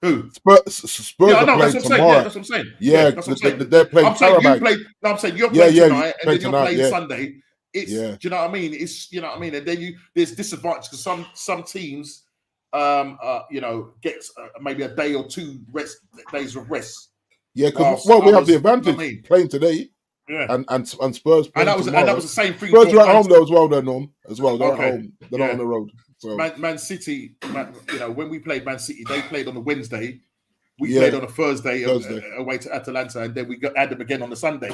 Who? Spurs Yeah, are no, playing that's what I'm saying. tomorrow. Yeah, that's what I'm saying. Yeah, that's what I'm saying. they're playing. I'm saying Karabakh. you play. No, I'm saying you're playing tonight, and then you're tonight, playing Sunday. It's do you know what I mean? It's you know what I mean, and then there's disadvantage because some teams, gets maybe a day or two days of rest. Yeah, because we have the advantage playing today. Yeah, and Spurs playing tomorrow. And that was the same thing. Spurs are at home though as well. They're Norm as well. They're at home. They're not on the road. So Man City, when we played Man City, they played on a Wednesday. We played on a Thursday away to Atalanta, and then we had them again on the Sunday.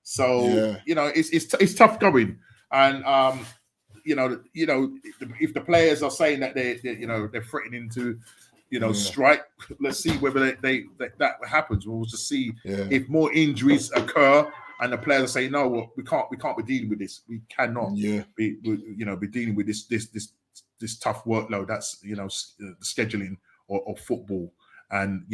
So it's tough going, and if the players are saying that they're threatening to strike, let's see whether that happens. We'll just see if more injuries occur. And the players say, "No, well, we can't be dealing with this. We cannot be dealing with this tough workload. That's the scheduling of football, and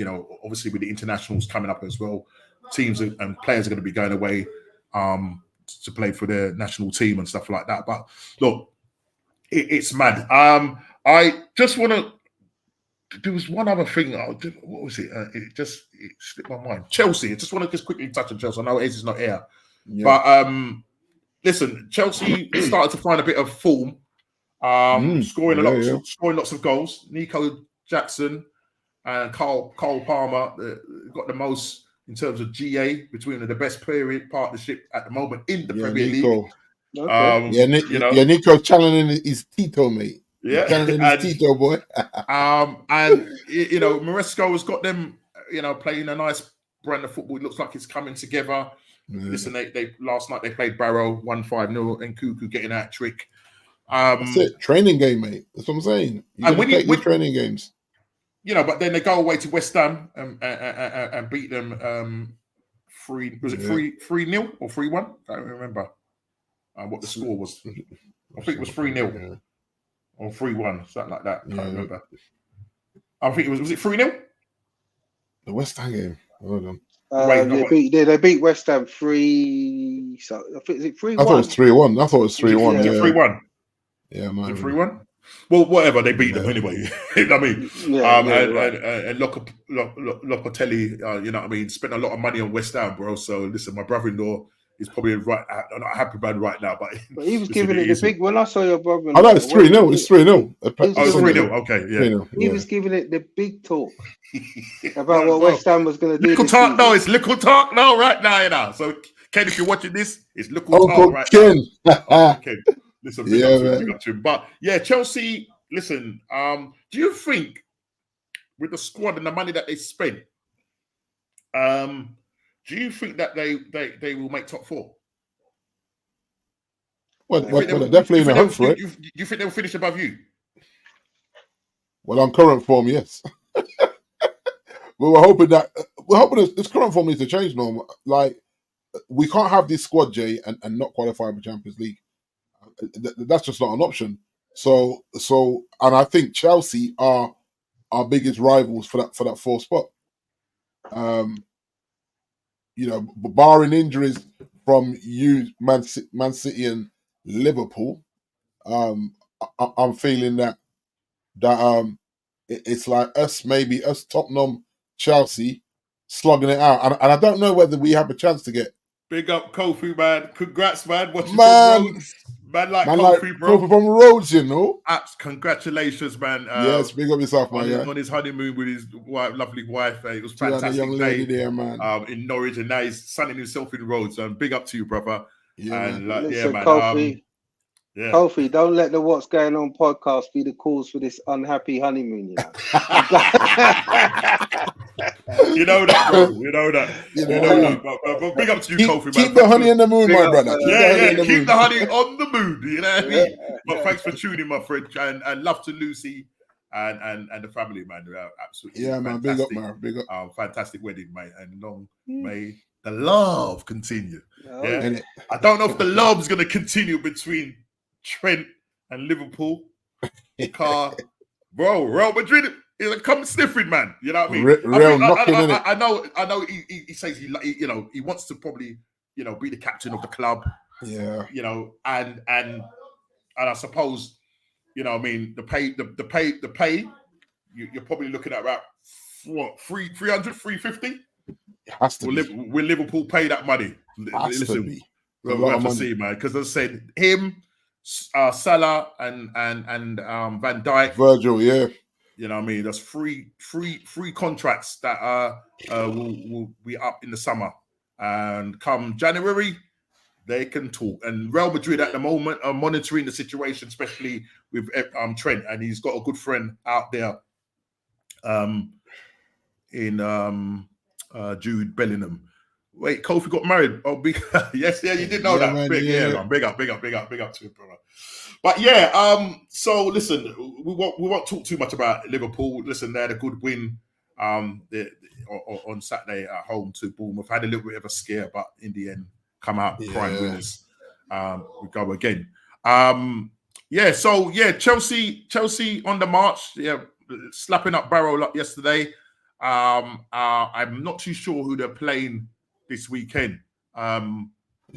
obviously with the internationals coming up as well, teams and players are going to be going away to play for their national team and stuff like that. But look, it's mad. I just want to. There was one other thing. What was it? It slipped my mind. Chelsea. I just want to quickly touch on Chelsea. I know Ez is not here, but listen, Chelsea started to find a bit of form, scoring lots of goals. Nico Jackson and Cole Palmer got the most in terms of GA between the best player partnership at the moment in the Premier League. Okay. Nico challenging his Tito, mate. Yeah, and Tito boy. Maresco has got them, playing a nice brand of football. It looks like it's coming together. Listen, they last night they played Barrow 1-5-0 and Cuckoo getting that trick. That's it. Training game, mate. That's what I'm saying. And when you training games, but then they go away to West Ham and beat them 3-0 or 3-1? I don't remember what the score was. I think it was 3-0. Yeah. Or 3-1, something like that. I can't remember. I think it was it 3-0? The West Ham game. Hold on. They beat West Ham 3. So I think is it 3-1? I thought it was 3-1. I thought it was 3-1. Was it 3-1? Yeah, man. Was it 3-1? Well, whatever, they beat them anyway. I mean, and Locatelli, you know what I mean, spent a lot of money on West Ham, bro. So listen, my brother-in-law is probably not a happy man right now, but he was giving it the big. When I saw your brother, I know it's 3-0. It's 3-0. Oh, it's 3-0. Okay, yeah. 3-0. He was giving it the big talk about what West Ham was going to do. Little talk now. It's little talk now, right now. So, Ken, if you're watching this, it's little talk right Ken. now. Okay, listen, big up to him. But yeah, Chelsea. Listen, do you think with the squad and the money that they spent, do you think that they will make top 4? Well, definitely in the hunt for it. Do you think they'll finish above you? Well, on current form, yes. We're hoping this current form needs to change, Norm. Like, we can't have this squad, Jay, and not qualify for Champions League. That's just not an option. So, and I think Chelsea are our biggest rivals for that 4th spot. Barring injuries from Man City and Liverpool, I'm feeling that it's like us Tottenham, Chelsea slugging it out, and I don't know whether we have a chance to get. Big up Kofi, man! Congrats, man! Watching from Rhodes, Kofi, bro. Kofi from Rhodes, you know. Congratulations, man! Yes, big up yourself, man. On his honeymoon with his lovely wife, it was fantastic. Young lady there, man. In Norwich, and now he's sunning himself in Rhodes. So big up to you, brother. Yeah, and listen, man. Kofi, Kofi, don't let the What's Going On podcast be the cause for this unhappy honeymoon. You know that, bro. You know that. But big up to you, Kofi, man. Keep the honey in the moon, my brother. Keep the honey on the moon. You know what I mean? But thanks for tuning, my friend, and love to Lucy and the family, man. Absolutely. Yeah, man. Big up, man. Big up. Fantastic wedding, mate, and long may the love continue. Yeah. I don't know if the love's going to continue between Trent and Liverpool. Real Madrid. Come sniffing, man. You know what I mean? I know. He says he wants to probably be the captain of the club. Yeah. And I suppose the pay. You're probably looking at about what, 300, 350? It has to be. Will Liverpool pay that money? Listen, be. We'll have to see, man. Because as I said, him, Salah, and Van Dijk, Virgil, yeah. You know what I mean? That's free contracts that will be up in the summer, and come January, they can talk. And Real Madrid at the moment are monitoring the situation, especially with Trent, and he's got a good friend out there, in Jude Bellingham. Wait, Kofi got married. Oh, big yes, you did know that. Man, man. Big up to him, brother. But yeah, so listen, we won't talk too much about Liverpool. Listen, they had a good win on Saturday at home to Bournemouth. Had a little bit of a scare, but in the end, come out prime winners. We go again. Chelsea on the march. Yeah, slapping up Barrow yesterday. I'm not too sure who they're playing this weekend.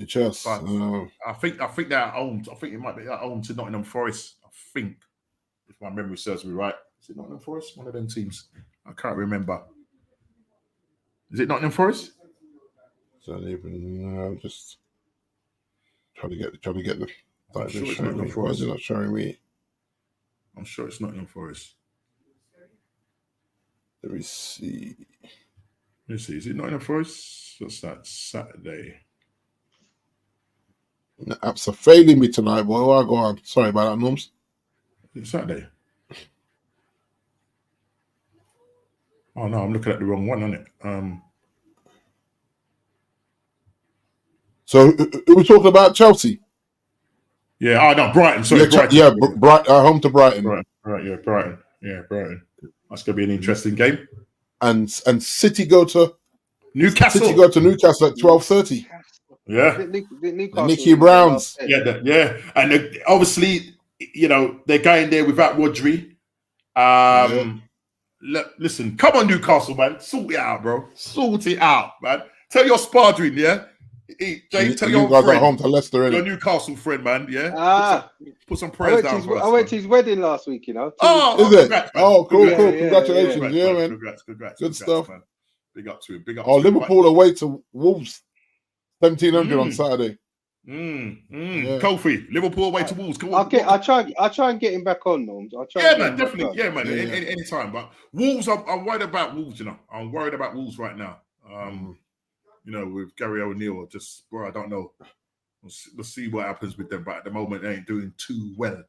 Chelsea. I think they're at home. I think it might be at home to Nottingham Forest. I think, if my memory serves me right, is it Nottingham Forest? One of them teams. I can't remember. Is it Nottingham Forest? Don't even just trying to get the. I'm sure it's Nottingham Forest. Why is it not showing me? I'm sure it's Nottingham Forest. Let me see. Is it Nottingham Forest? What's that? Saturday. The apps are failing me tonight, boy. Well, go on. Sorry about that, Norms. It's Saturday. Oh no, I'm looking at the wrong one, isn't it? So we're talking about Chelsea. Yeah. Oh no, Brighton. Sorry, Brighton. Home to Brighton. Right. Brighton. Yeah, Brighton. That's gonna be an interesting game. And City go to Newcastle. City go to Newcastle at 12:30. Yeah, the Nicky Browns. Yeah, and obviously, they're going there without Rodri. Listen, come on, Newcastle, man, sort it out, bro. Sort it out, man. Tell your spadrin, yeah. Jay, tell your guys friend, at home to Leicester, your Newcastle friend, man. Yeah. Put some prayers down for us. I went to his wedding last week. Is it? Congrats, cool. Congrats. Congratulations, man. Congrats. Good stuff, man. Big up to him. Liverpool away to Wolves. 1,700 on Saturday. Kofi, Liverpool away to Wolves. I'll try and get him back on, Norms. Definitely. Yeah, man. Anytime. But Wolves, I'm worried about Wolves. I'm worried about Wolves right now. With Gary O'Neill, I don't know. We'll see what happens with them. But at the moment, they ain't doing too well.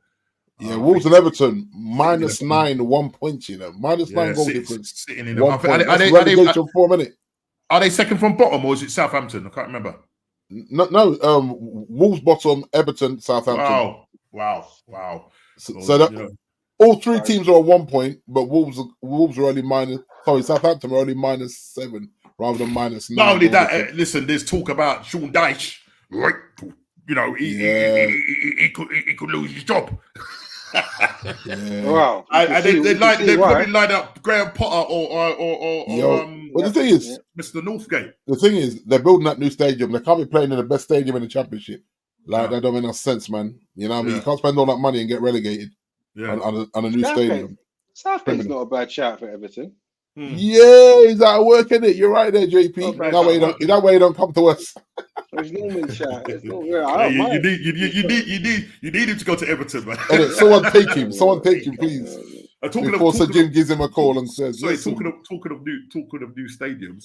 Yeah, Wolves and Everton -9, 1 point. -9 goal difference. Sitting in 1 point. That's relegation 4 minutes. Are they second from bottom, or is it Southampton? I can't remember. No. Wolves bottom, Everton, Southampton. Wow. So all three teams are on 1 point, but Wolves are only Southampton are only -7 rather than -9. Not only that, listen. There's talk about Sean Dyche, right? He could lose his job. Wow. And they probably lined up Graham Potter or the thing is, Mr. Northgate. The thing is, they're building that new stadium. They can't be playing in the best stadium in the championship. That don't make no sense, man. You know what I mean? You can't spend all that money and get relegated on a new stadium. Southgate's not a bad shout for Everton. Yeah, he's out of work, isn't it? You're right there, JP. That way you don't come to us. It's Norman shout. You need him to go to Everton, man. Someone take him, please. Before Sir Jim gives him a call and says, "Sorry, talking of new stadiums,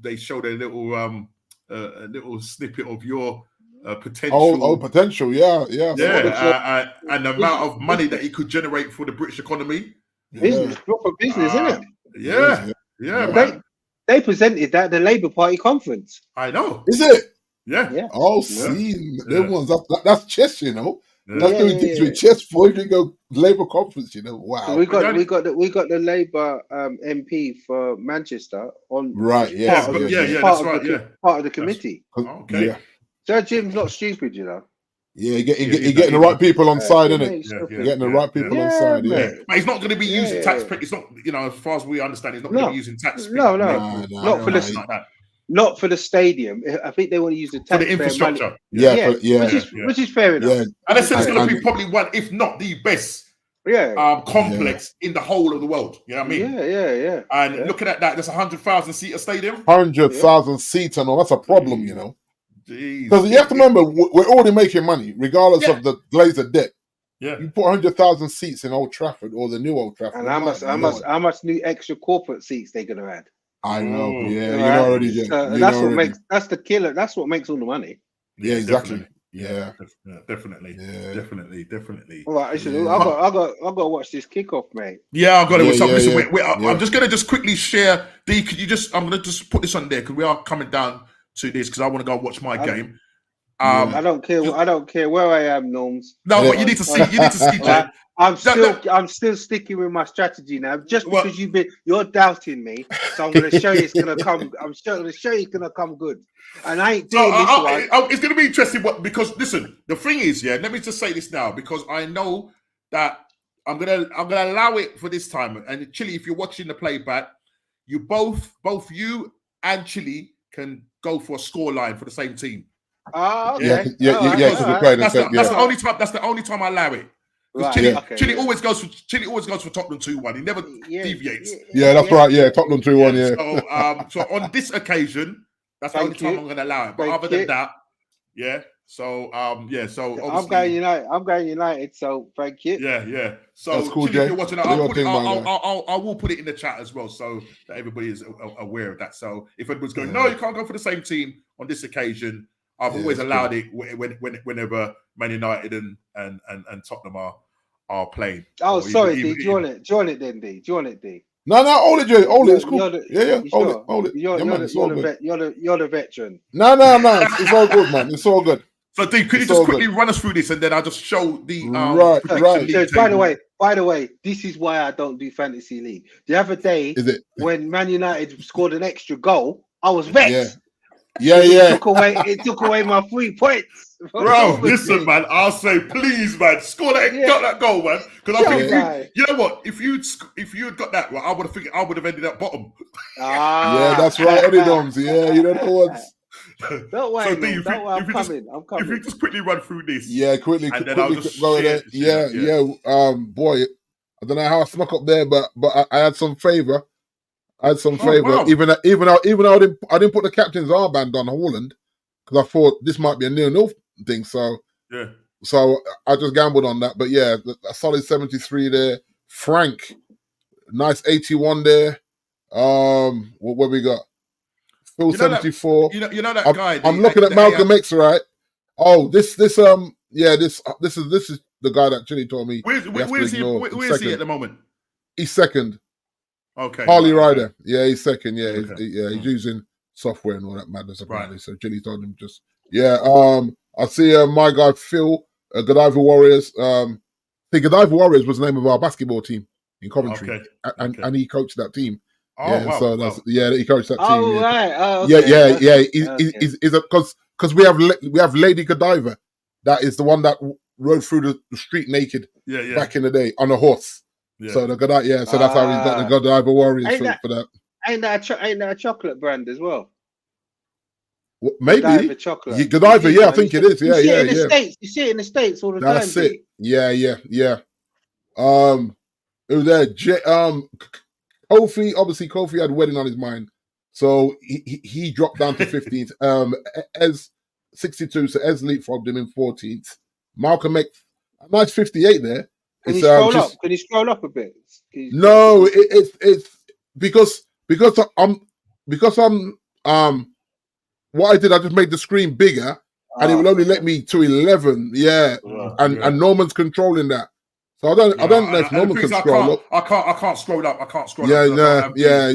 they showed a little snippet of your potential. Potential, yeah. And the amount of money that he could generate for the British economy. Business, proper business, isn't it? Yeah, man. They presented that at the Labour Party conference. I know. Is it? Yeah. Oh, see, them ones. That's chess, That's doing things with chess. Before you go Labour conference, Wow. So we got the Labour MP for Manchester on. Right. Yeah. That's right. Part of the committee. Okay. Yeah. Sir Jim's not stupid, Yeah, getting the right people on side, innit? Getting the right people on side, But he's not going to be using taxpayer. It's not, as far as we understand, he's not going to be using taxpayer. No. Not for the stadium. I think they want to use the taxpayer for the infrastructure. Which is fair enough. Yeah. And I said it's going to be probably one, if not the best complex in the whole of the world. You know what I mean? Yeah. And looking at that, there's 100,000 seater stadium. 100,000 seats, and all. That's a problem, you know. Jeez. Because you have to remember, we're already making money, regardless of the Glazer debt. Yeah. You put 100,000 seats in Old Trafford or the new Old Trafford. And how much new extra corporate seats they're gonna add? I know. Yeah, you know already. That's the killer. That's what makes all the money. Yeah, exactly. Definitely. All right, I got to watch this kickoff, mate. Yeah, I got it. Listen, I'm just gonna quickly share. D, could you I'm gonna just put this on there because we are coming down to this because I want to go watch my game. I don't care. I don't care where I am, Norms. No, but you need to see. You need to see. Jay. I'm still sticking with my strategy now. Just because you're doubting me, so I'm going to show you it's going to come. I'm going to show you it's going to come good. And I ain't doing this one. It's going to be interesting. Because listen, the thing is, let me just say this now because I know that I'm gonna allow it for this time. And Chile, if you're watching the playback, you both you and Chile can go for a score line for the same team. Okay. That's the only time I allow it. Chile always goes for Tottenham 2-1. He never deviates. Yeah, that's right. Yeah, Tottenham 2-1. Yeah. So on this occasion, that's the only time I'm going to allow it. But other than that, So So I'm going United. So thank you. Yeah. So that's cool, Chile, Jay. if you're watching, I will put it in the chat as well, so that everybody is aware of that. So if everyone's going, no, you can't go for the same team on this occasion. I've always allowed it whenever Man United and Tottenham are playing. Oh, sorry, D. Do you want it then, D? Do you want it, D? No, hold it, Jay. Hold it. It's cool. Hold it. You're the veteran. No. It's all good, man. It's all good. So, D, could you just quickly run us through this, and then I'll just show the right. So, by the way, this is why I don't do fantasy league. The other day, when Man United scored an extra goal, I was vexed. Yeah. It took away my 3 points. Bro, listen, man. I'll say, please, man, got that goal, man. Because I think you know what? If you'd got that, I would have ended up bottom. Yeah, that's right, Eddie Doms. Yeah, you know the ones. Don't worry, I'm coming. If you just quickly run through this, quickly, and then I'll just go there. Yeah. Boy, I don't know how I snuck up there, but I had some favor. Wow. Even though I didn't put the captain's armband on Haaland because I thought this might be a 0-0 thing. So I just gambled on that. But yeah, a solid 73 there. Frank, nice 81 there. What we got? Phil 74. You know that guy. I'm looking at Malcolm X, right? Oh, this is the guy that Chile told me. Where is he at the moment? He's second. Okay. Harley Ryder. Yeah, he's second. Yeah, he's using software and all that madness apparently. Right. So Chile told him just I see my guy Phil, Godiva Warriors. The Godiva Warriors was the name of our basketball team in Coventry, and he coached that team. Oh, yeah, wow. So he coached that team. Oh, right. Oh, okay. Yeah. Because we have Lady Godiva, that is the one that rode through the street naked back in the day on a horse. Yeah. So so that's how he's got the Godiva Warriors for that. Ain't that a chocolate brand as well? Maybe Godiva chocolate. Godiva, I think it is. Yeah. You see it in the States all the time. That's it. Yeah. It was there. Kofi, obviously, Kofi had wedding on his mind, so he dropped down to 15th. Ez 62, so Ez leapfrogged him in 14th. Malcolm X, a nice 58 there. Can you scroll up? Can you scroll up a bit? No, it's because I'm what I did, I just made the screen bigger, and it will only let me to 11. Yeah, and Norman's controlling that. So I don't know if Norman can scroll up. I can't scroll up. I can't scroll up. Yeah.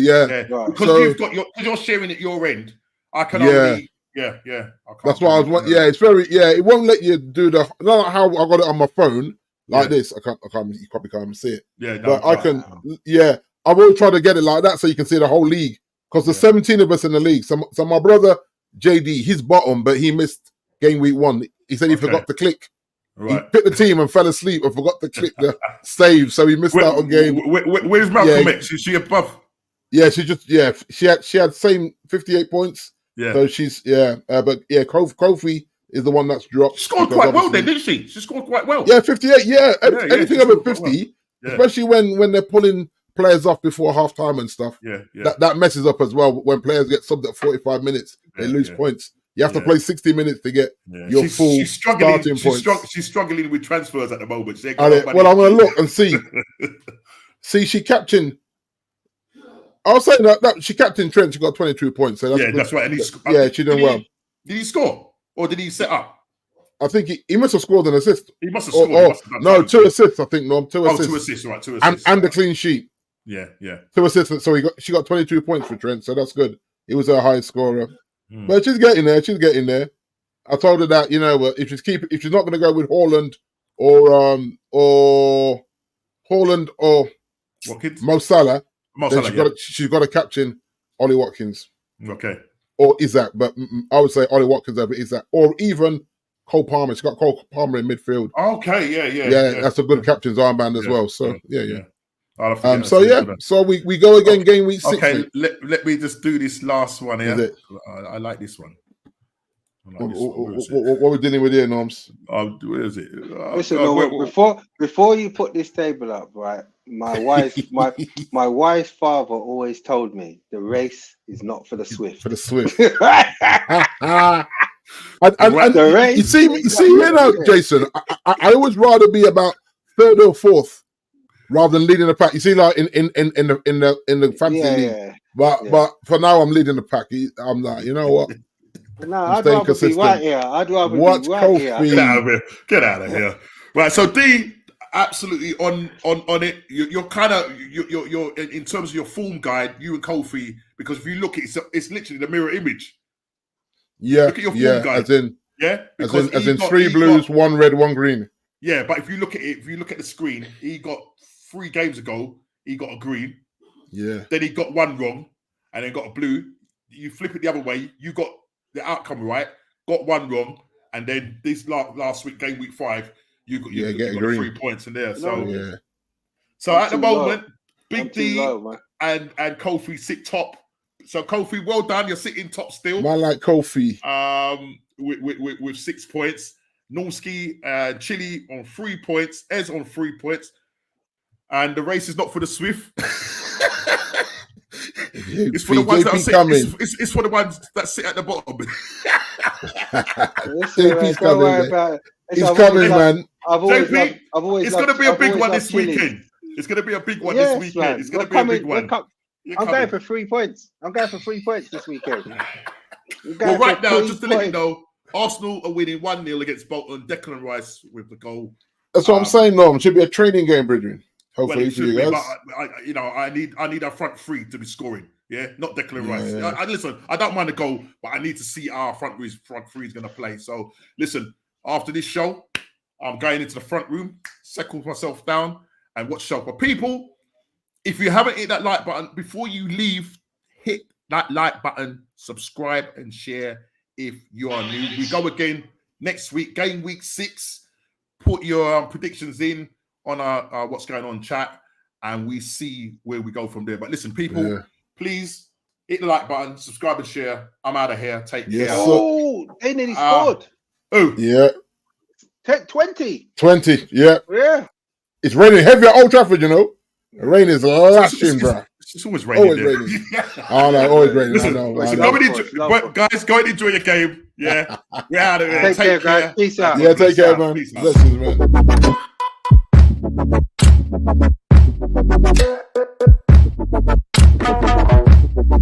Because you're sharing at your end. I can only. Yeah. That's why I was. Yeah, it's very. Yeah, it won't let you do the. Not how I got it on my phone like this. I can't. You probably can't even see it. Yeah, but I can. Yeah, I will try to get it like that so you can see the whole league. Because there's 17 of us in the league. So my brother JD, he's bottom, but he missed game week 1. He said he forgot to click. Right. He picked the team and fell asleep and forgot to click the save, so he missed out on game. Where's Malcolm X? Is she above? Yeah, she had same 58 points. Yeah, so she's but Kofi is the one that's dropped. She scored quite well then, didn't she? She scored quite well. Yeah, 58. Yeah, anything over 50, especially when they're pulling players off before half time and stuff. That messes up as well. When players get subbed at 45 minutes, they lose points. You have to play 60 minutes to get your full starting points. She's struggling with transfers at the moment. Well, I'm going to look and see. See, she captained. I was saying that she captained Trent. She got 22 points. So that's right. And she did well. Did he score or did he set up? I think he must have scored an assist. He must have scored. No, 2 assists. I think Norm. 2 assists. 2 assists. Right, 2 assists. And a clean sheet. Yeah. 2 assists. So she got 22 points for Trent. So that's good. He was her highest scorer. But she's getting there. I told her that if she's not going to go with Haaland or Watkins? Mo Salah, she's got to captain Ollie Watkins. Okay. Or Isaac, but I would say Ollie Watkins over Isaac, or even Cole Palmer. She's got Cole Palmer in midfield. Okay, yeah. That's a good captain's armband as well. So yeah. So we go again, game week 6. Okay, let me just do this last one here. I like this one. What are we dealing with here, Norms? Where is it? Listen, before you put this table up, right? My wife's father always told me the race is not for the swift. For the swift. You see me, Jason. I always rather be about 3rd or 4th rather than leading the pack. You see, like in the fantasy league. But for now, I'm leading the pack. I'm like, you know what? No, I'd rather be right here. Get out of here. Right, so D, absolutely on it. You're kind of you're in terms of your form guide, you and Kofi, because if you look at it, it's literally the mirror image. Yeah, look at your form guide. As in 3 blues, 1 red, 1 green. Yeah, but if you look at the screen, he got 3 games ago, he got a green. Yeah. Then he got 1 wrong, and then got a blue. You flip it the other way, you got the outcome right, got 1 wrong, and then this last week, game week 5, you got 3 points in there. So so at the moment, Big D and Kofi sit top. So Kofi, well done. You're sitting top still. I like Kofi. With 6 points. Norski and Chili on 3 points. Ez on 3 points. And the race is not for the swift. It's for the ones that sit. It's for the ones that sit at the bottom. JP's coming. He's coming, man. It's going to be a big one this weekend. It's going to be a big one this weekend. It's going to be a big one. I'm going for 3 points. I'm going for 3 points this weekend. Well, right now, just to let you know, Arsenal are winning 1-0 against Bolton. Declan Rice with the goal. That's what I'm saying, Norm. It should be a training game, Bridget. Hopefully, for you guys. But I need our front 3 to be scoring. Yeah, not Declan Rice. Yeah. Listen, I don't mind the goal, but I need to see our front 3 is going to play. So, listen, after this show, I'm going into the front room, settle myself down, and watch show. But people, if you haven't hit that like button, before you leave, hit that like button, subscribe and share if you are new. We go again next week, game week 6. Put your predictions in on our what's going on chat, and we see where we go from there. But listen, people, please hit the like button, subscribe and share. I'm out of here. Take care. Oh, they nearly scored. Oh, yeah. 20. 20, yeah. Yeah. It's raining heavy at Old Trafford, you know. The rain is lashing, bro. It's always raining. Always raining. Oh, no, always raining. Listen, guys, go and enjoy your game. Yeah. We're out of here. Take care, guys. Peace out. Yeah, take care, man. Blessings, man.